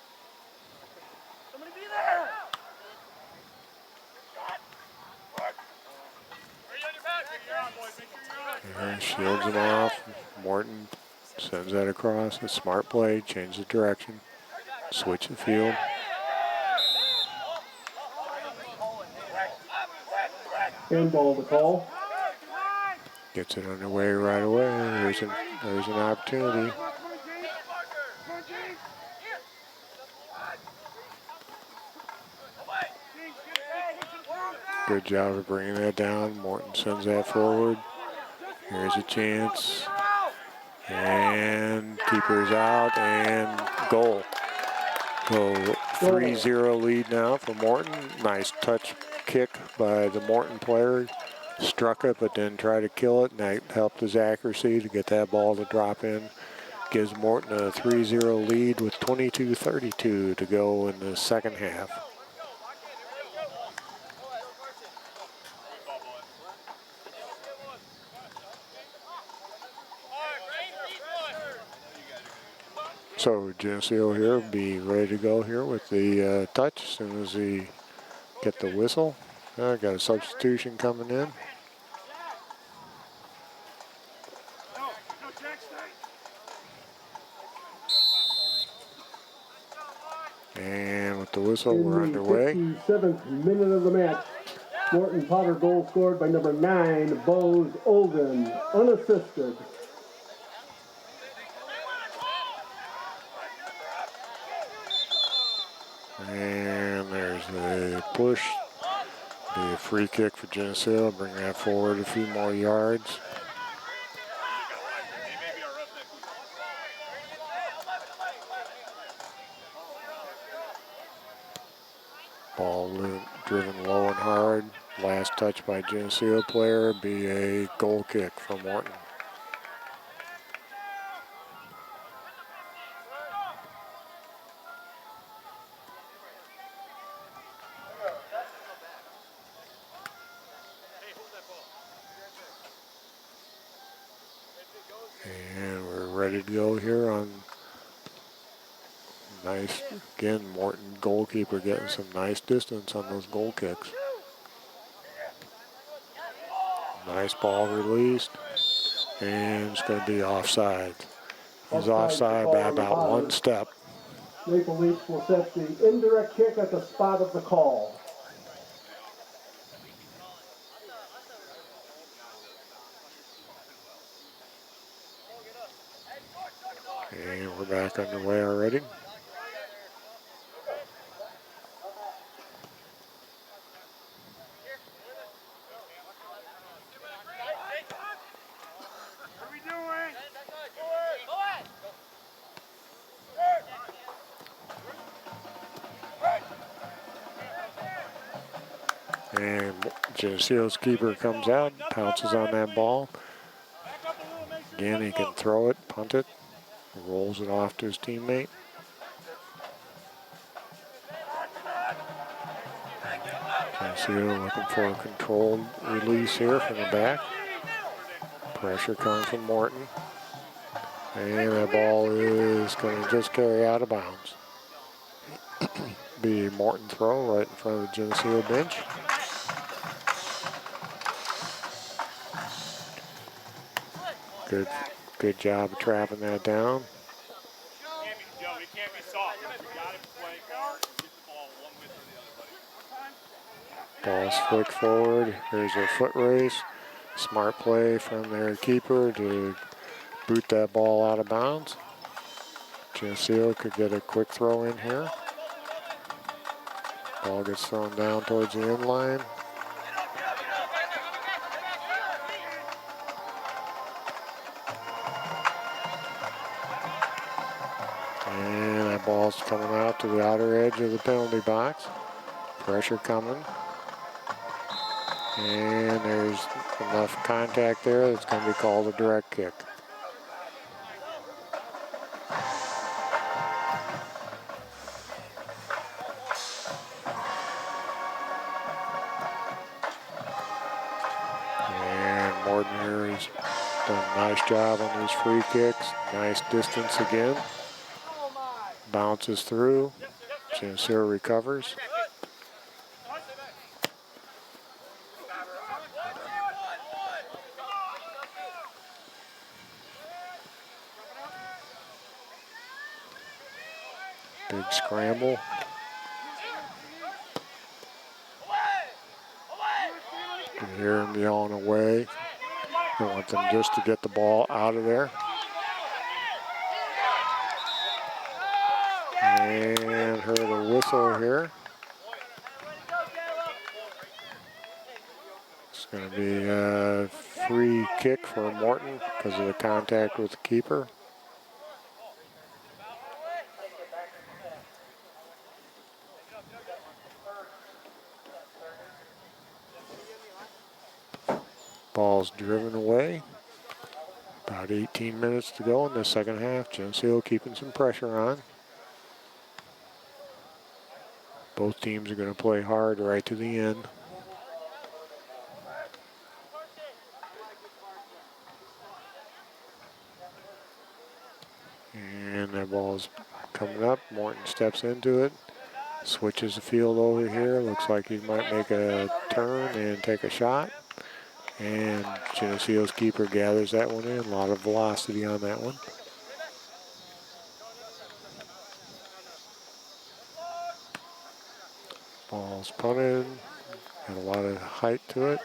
Somebody be there! There, shields him off. Morton sends that across. A smart play, change the direction, switch the field. Handball the call. Gets it underway right away. There's an opportunity. Good job of bringing that down. Morton sends that forward. Here's a chance. And keeper's out and goal. So 3-0 lead now for Morton. Nice touch kick by the Morton player. Struck it, but then tried to kill it, and that helped his accuracy to get that ball to drop in. Gives Morton a 3-0 lead with 22:32 to go in the second half. So Geneseo here will be ready to go here with the touch as soon as he get the whistle. Got a substitution coming in. And with the whistle, we're underway. 57th minute of the match. Morton Potter goal scored by number 9, Bose Olden, unassisted. And there's the push. Be a free kick for Geneseo. Bring that forward a few more yards. Ball driven low and hard. Last touch by Geneseo player, be a goal kick for Morton. And we're ready to go here on nice, again, Morton goalkeeper getting some nice distance on those goal kicks. Nice ball released, and it's going to be offside. He's offside by about 1 step. Maple Leafs will set the indirect kick at the spot of the call. And we're back underway already. What are we doing? And Geneseo's keeper comes out, pounces on that ball. Again, he can throw it, punt it, rolls it off to his teammate. Geneseo looking for a controlled release here from the back. Pressure comes from Morton. And that ball is going to just carry out of bounds. Be a Morton throw right in front of the Geneseo bench. Good job of trapping that down. It can't be soft. You got to play hard and get the ball one way or the other, buddy. Ball's flicked forward. There's a foot race. Smart play from their keeper to boot that ball out of bounds. Geneseo could get a quick throw in here. Ball gets thrown down towards the end line. And that ball's coming out to the outer edge of the penalty box. Pressure coming. And there's enough contact there that's going to be called a direct kick. And Morton here has done a nice job on these free kicks. Nice distance again. Bounces through. Geneseo recovers. Big scramble. You can hear them yelling away. They want them just to get the ball out of there. And heard a whistle here. It's going to be a free kick for Morton because of the contact with the keeper. Ball's driven away. About 18 minutes to go in the second half. Geneseo keeping some pressure on. Both teams are going to play hard right to the end. And that ball's coming up. Morton steps into it. Switches the field over here. Looks like he might make a turn and take a shot. And Geneseo's keeper gathers that one in. A lot of velocity on that one. Ball's punted. Got a lot of height to it.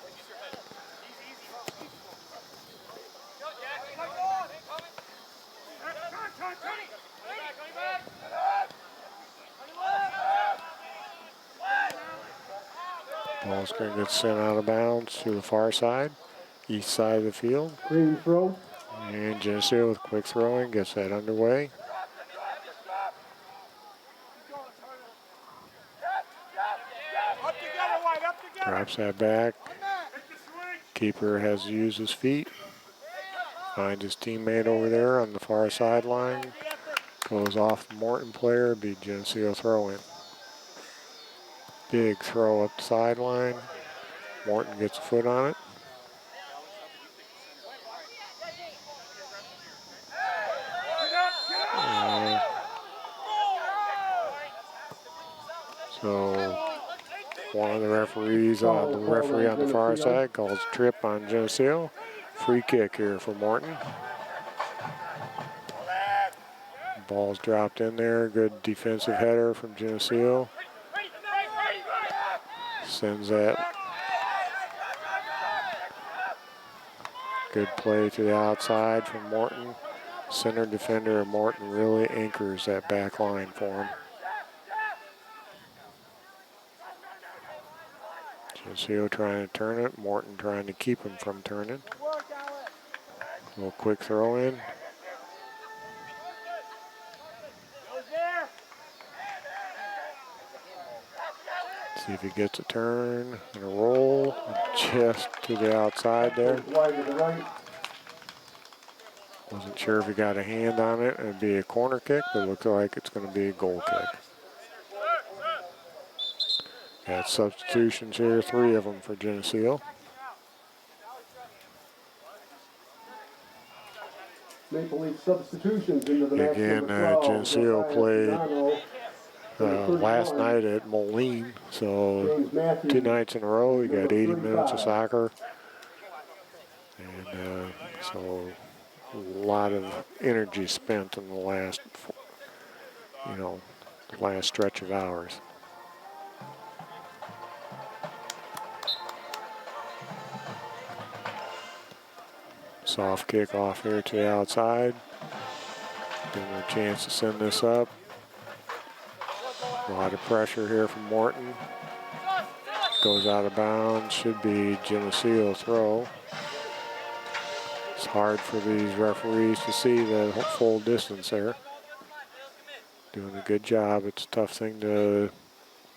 Ball's going to get sent out of bounds to the far side, east side of the field. Green throw. And Geneseo with quick throwing gets that underway. Drops that back. Keeper has to use his feet. Finds his teammate over there on the far sideline. Goes off the Morton player. Be Geneseo throw in. Big throw up the sideline. Morton gets a foot on it. So one of the referees, the referee on the far side calls trip on Geneseo. Free kick here for Morton. Ball's dropped in there. Good defensive header from Geneseo. Sends that. Good play to the outside from Morton. Center defender of Morton really anchors that back line for him. Geneseo trying to turn it. Morton trying to keep him from turning. A little quick throw in. See if he gets a turn and a roll. Just to the outside there. Wasn't sure if he got a hand on it. It'd be a corner kick, but it looks like it's going to be a goal kick. Got substitutions here, 3 of them for Geneseo. Maple Leaf substitutions into the match. Again, Geneseo played last night at Moline, so 2 nights in a row. We got 80 minutes of soccer, and so a lot of energy spent in the last, last stretch of hours. Soft kick off here to the outside. Give them a chance to send this up. A lot of pressure here from Morton. Goes out of bounds. Should be Geneseo throw. It's hard for these referees to see the full distance there. Doing a good job. It's a tough thing to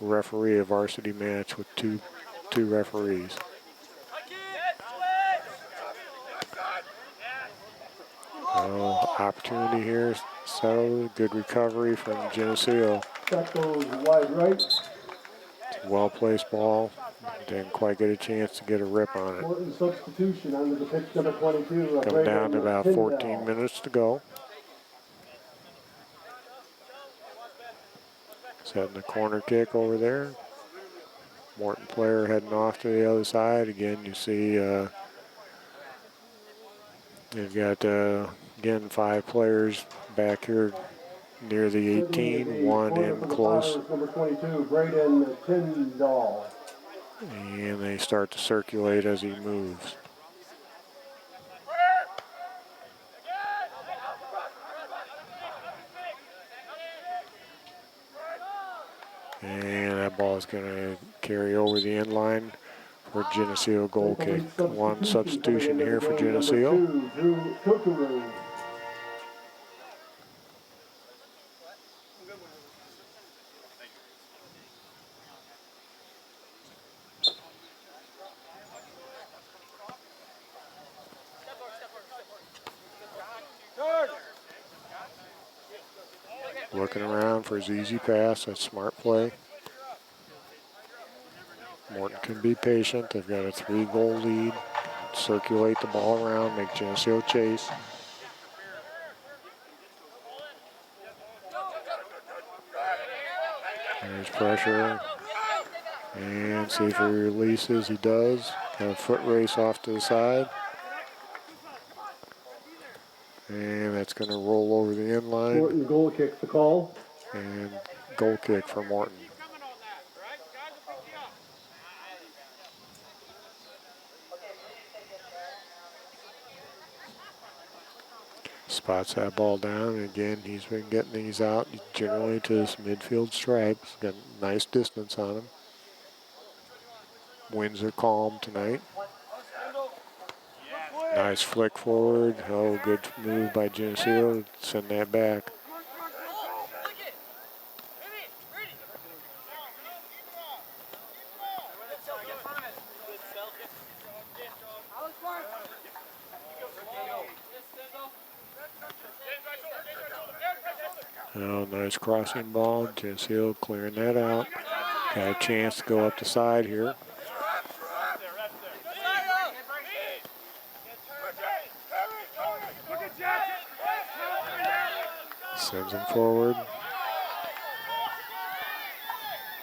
referee a varsity match with two referees. Opportunity here. So good recovery from Geneseo. That goes wide right. Well-placed ball. Didn't quite get a chance to get a rip on it. Morton substitution under the pitch number 22. Coming down to about 14 minutes to go. Setting the corner kick over there. Morton player heading off to the other side. Again, you see they've got, again, 5 players back here near the 18, 1 in close. Number 22, Braden Tyndall. And they start to circulate as he moves. And that ball is going to carry over the end line for Geneseo goal kick. 1 substitution here for Geneseo. Looking around for his easy pass. That's smart play. Morton can be patient. They've got a 3-goal lead. Circulate the ball around, make Geneseo chase. There's pressure. And see if he releases. He does. Got a foot race off to the side. And that's going to roll over the end line. Morton goal kick the call. And goal kick for Morton. Spots that ball down. And again, he's been getting these out generally to his midfield stripes. Got nice distance on him. Winds are calm tonight. Nice flick forward. Oh, good move by Geneseo. Send that back. Oh, nice crossing ball. Geneseo clearing that out. Got a chance to go up the side here. Sends him forward.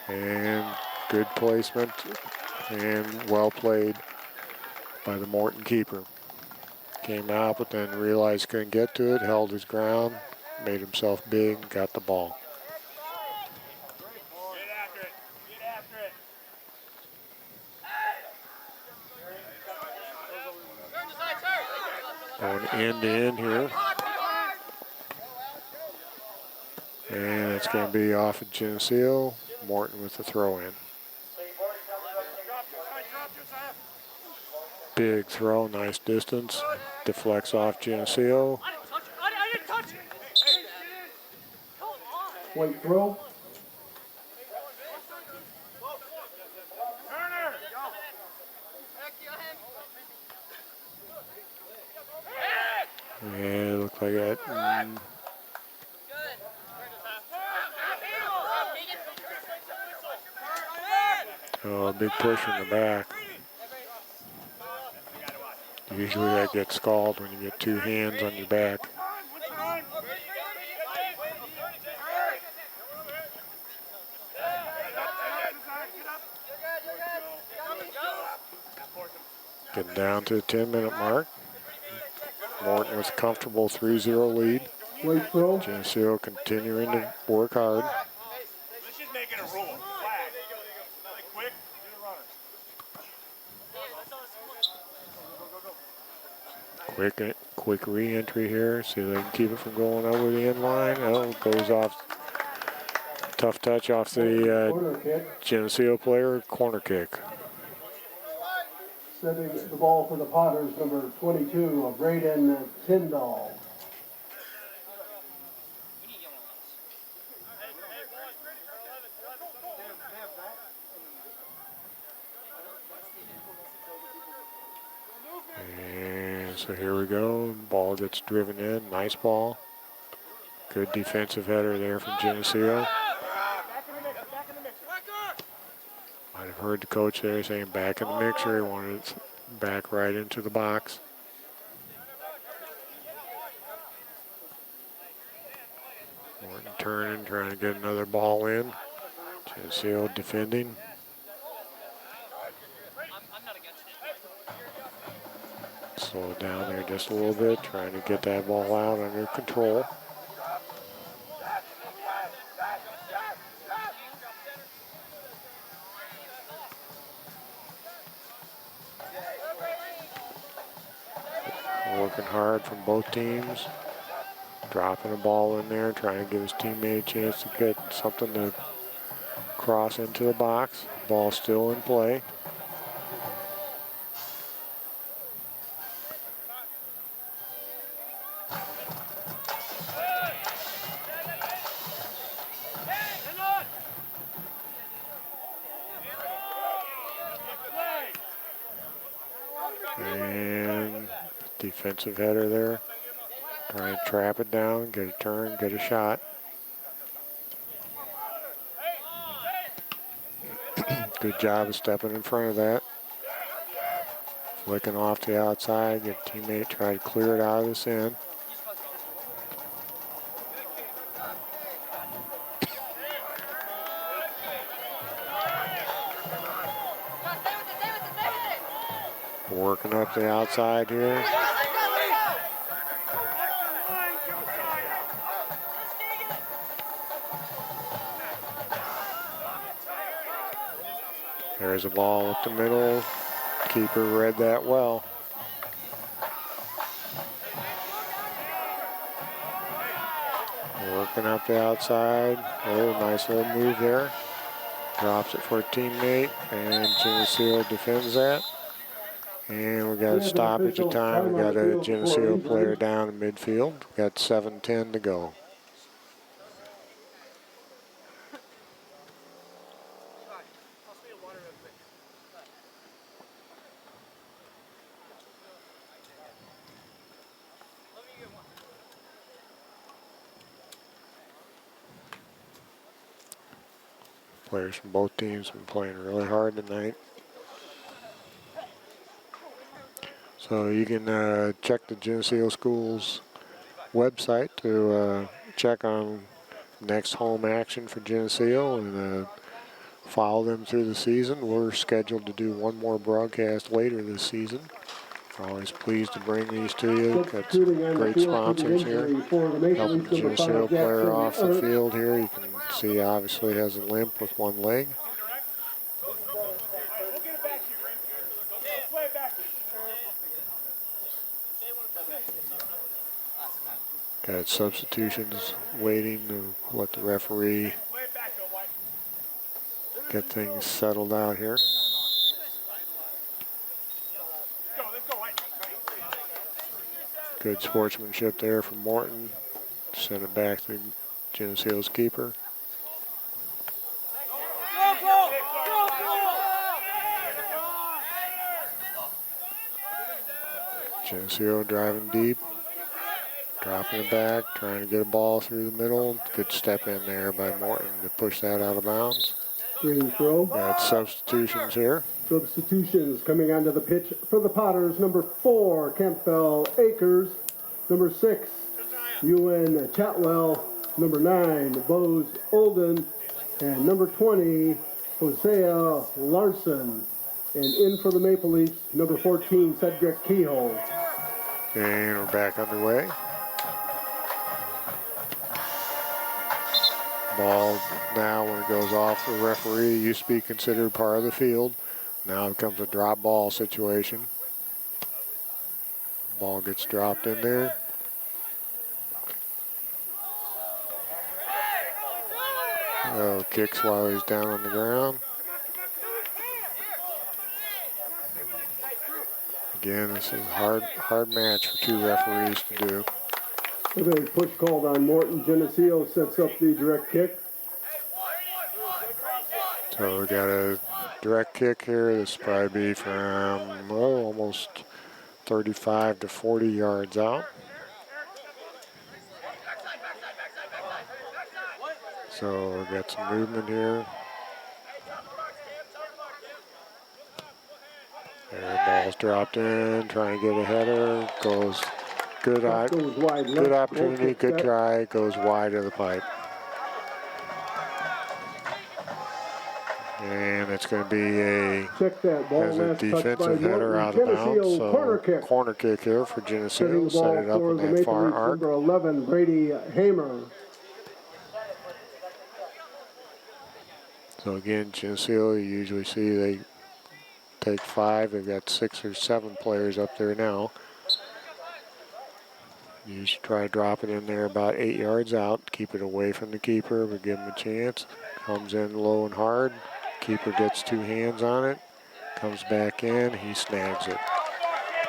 And good placement and well played by the Morton keeper. Came out, but then realized couldn't get to it, held his ground, made himself big, got the ball. Get after it. Get after it. Going end to end here. And it's going to be off at Geneseo. Morton with the throw in. Big throw, nice distance. Deflects off Geneseo. I didn't touch it. Point throw. Turner. Yeah, it looked like that. Oh, a big push in the back. Usually that gets called when you get two hands on your back. Getting down to the 10-minute mark. Morton with a comfortable 3-0 lead. Point throw. Geneseo continuing to work hard. Let's just make it a rule. Flag. Quick, do the runner. Quick re-entry here. See if they can keep it from going over the end line. Oh, it goes off. Tough touch off the Corner kick. Geneseo player. Corner kick. Setting the ball for the Potters, number 22, Braden Tyndall. And so here we go. Ball gets driven in. Nice ball. Good defensive header there from Geneseo. Might have heard the coach there saying back in the mixer. He wanted it back right into the box. Morton turning, trying to get another ball in. Geneseo defending. Slow it down there just a little bit, trying to get that ball out under control. Working hard from both teams. Dropping a ball in there, trying to give his teammate a chance to get something to cross into the box. Ball still in play. And defensive header there. Trying to trap it down, get a turn, get a shot. Good job of stepping in front of that. Flicking off the outside, get a teammate, try to clear it out of this end. Working up the outside here. There's a ball up the middle. Keeper read that well. Working up the outside. Oh, nice little move there. Drops it for a teammate, and Geneseo defends that. And we got a stoppage of time. We got a Geneseo player down in midfield. Got 7:10 to go. Players from both teams have been playing really hard tonight. So you can check the Geneseo Schools website to check on next home action for Geneseo and follow them through the season. We're scheduled to do one more broadcast later this season. We're always pleased to bring these to you. Got some great sponsors here. Helping the Geneseo player off the field here. You can see obviously has a limp with one leg. Got substitutions waiting to let the referee get things settled out here. Good sportsmanship there from Morton. Send it back to Geneseo's keeper. Geneseo driving deep. Dropping it back, trying to get a ball through the middle. Good step in there by Morton to push that out of bounds. Green throw. Got substitutions here. Substitutions coming onto the pitch for the Potters. Number 4, Campbell Akers. Number 6, Ewan Chatwell. Number 9, Bose Olden. And number 20, Hosea Larson. And in for the Maple Leafs, number 14, Cedric Kehoe. And we're back underway. Ball now, when it goes off the referee, used to be considered part of the field. Now it becomes a drop ball situation. Ball gets dropped in there. Oh, kicks while he's down on the ground. Again, this is a hard match for two referees to do. A big push called on Morton. Geneseo sets up the direct kick. So we got a direct kick here. This will probably be from almost 35 to 40 yards out. So we got some movement here. There, ball's dropped in, trying to get a header. Goes good opportunity, good try. Goes wide of the pipe. And it's going to be a defensive header out of bounds. So corner kick here for Geneseo. Set it up in that far arc. Number 11, Brady Hamer. So again, Geneseo, you usually see they take 5. They've got 6 or 7 players up there now. You should try to drop it in there about 8 yards out. Keep it away from the keeper, but give him a chance. Comes in low and hard. Keeper gets 2 hands on it. Comes back in. He snags it.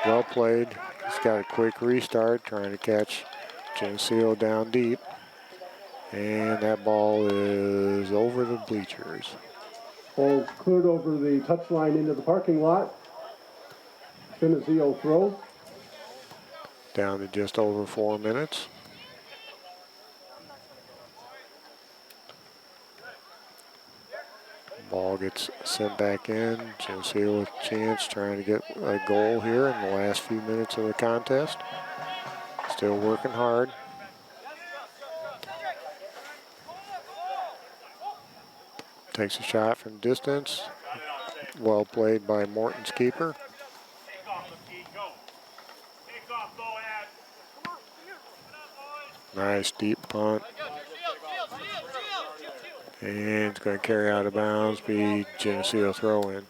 Well played. He's got a quick restart, trying to catch Geneseo down deep. And that ball is over the bleachers. Ball cleared over the touchline into the parking lot. Geneseo throw. Down to just over 4 minutes. Ball gets sent back in. Geneseo with a chance, trying to get a goal here in the last few minutes of the contest. Still working hard. Takes a shot from distance. Well played by Morton's keeper. Nice deep punt. And it's going to carry out of bounds, be Geneseo throw in.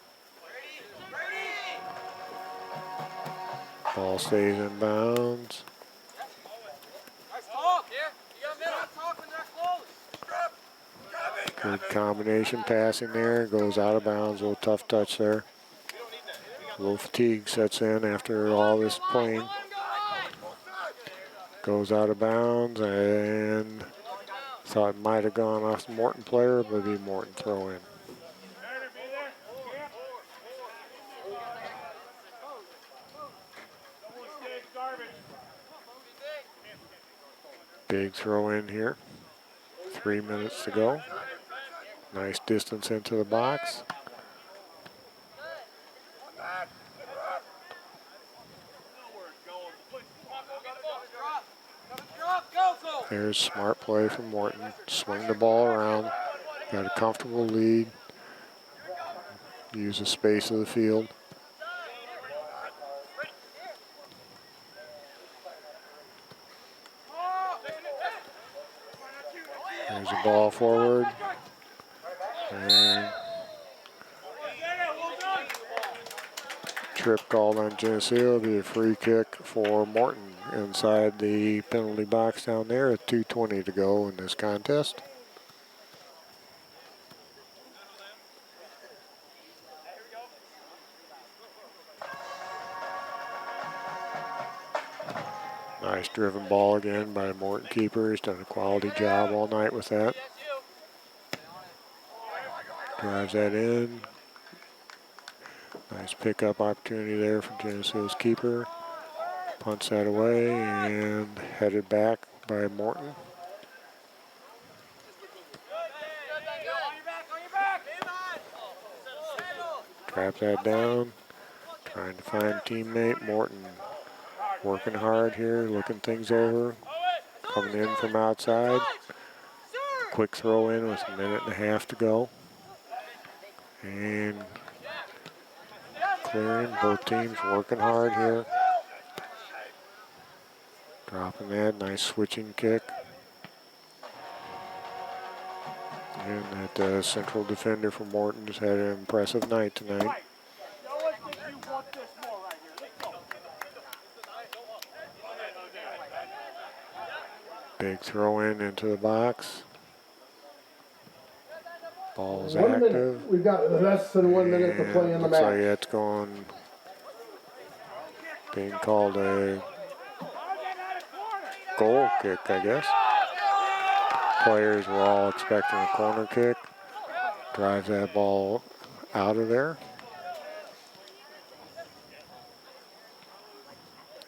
Ball stays in bounds. Good combination passing there. Goes out of bounds. A little tough touch there. A little fatigue sets in after all this playing. Goes out of bounds and thought it might have gone off the Morton player, but it'd be Morton throw in. Big throw in here. 3 minutes to go. Nice distance into the box. There's smart play from Morton. Swing the ball around. Got a comfortable lead. Use the space of the field. There's a ball forward. And trip called on Geneseo. It'll be a free kick for Morton inside the penalty box down there with 2:20 to go in this contest. Nice driven ball again by the Morton keeper. He's done a quality job all night with that. Drives that in. Nice pickup opportunity there for Geneseo's keeper. Punts that away and headed back by Morton. Trap that down. Trying to find a teammate. Morton working hard here, looking things over. Coming in from outside. Quick throw in with a minute and a half to go. And clearing, both teams working hard here. Dropping that, nice switching kick. And that central defender for Morton just had an impressive night tonight. Big throw in into the box. Ball's active. We've got less than 1 minute to play in the match. Looks like match. it's going, being called a goal kick, I guess. Players were all expecting a corner kick. Drives that ball out of there.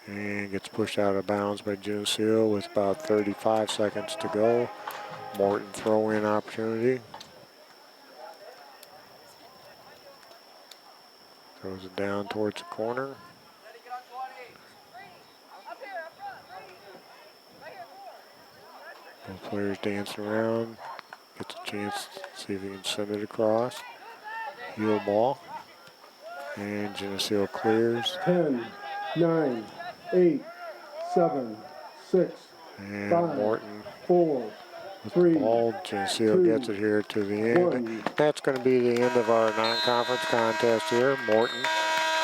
And gets pushed out of bounds by Geneseo with about 35 seconds to go. Morton throw-in opportunity. Throws it down towards the corner. Both players dancing around. Gets a chance to see if he can send it across. Heel ball. And Geneseo clears. 10, 9, 8, 7, 6, and 5, Morton 4, 3, ball. Geneseo 2, gets it here to the end. 1. That's going to be the end of our non-conference contest here. Morton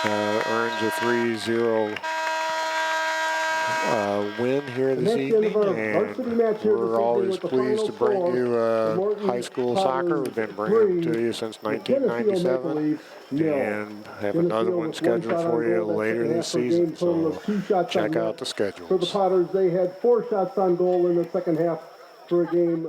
earns a 3-0 win here this evening, and we're always pleased to bring you high school soccer. We've been bringing it to you since 1997, and have another one scheduled for you later this season, so check out the schedules. For the Potters, they had 4 shots on goal in the second half for a game.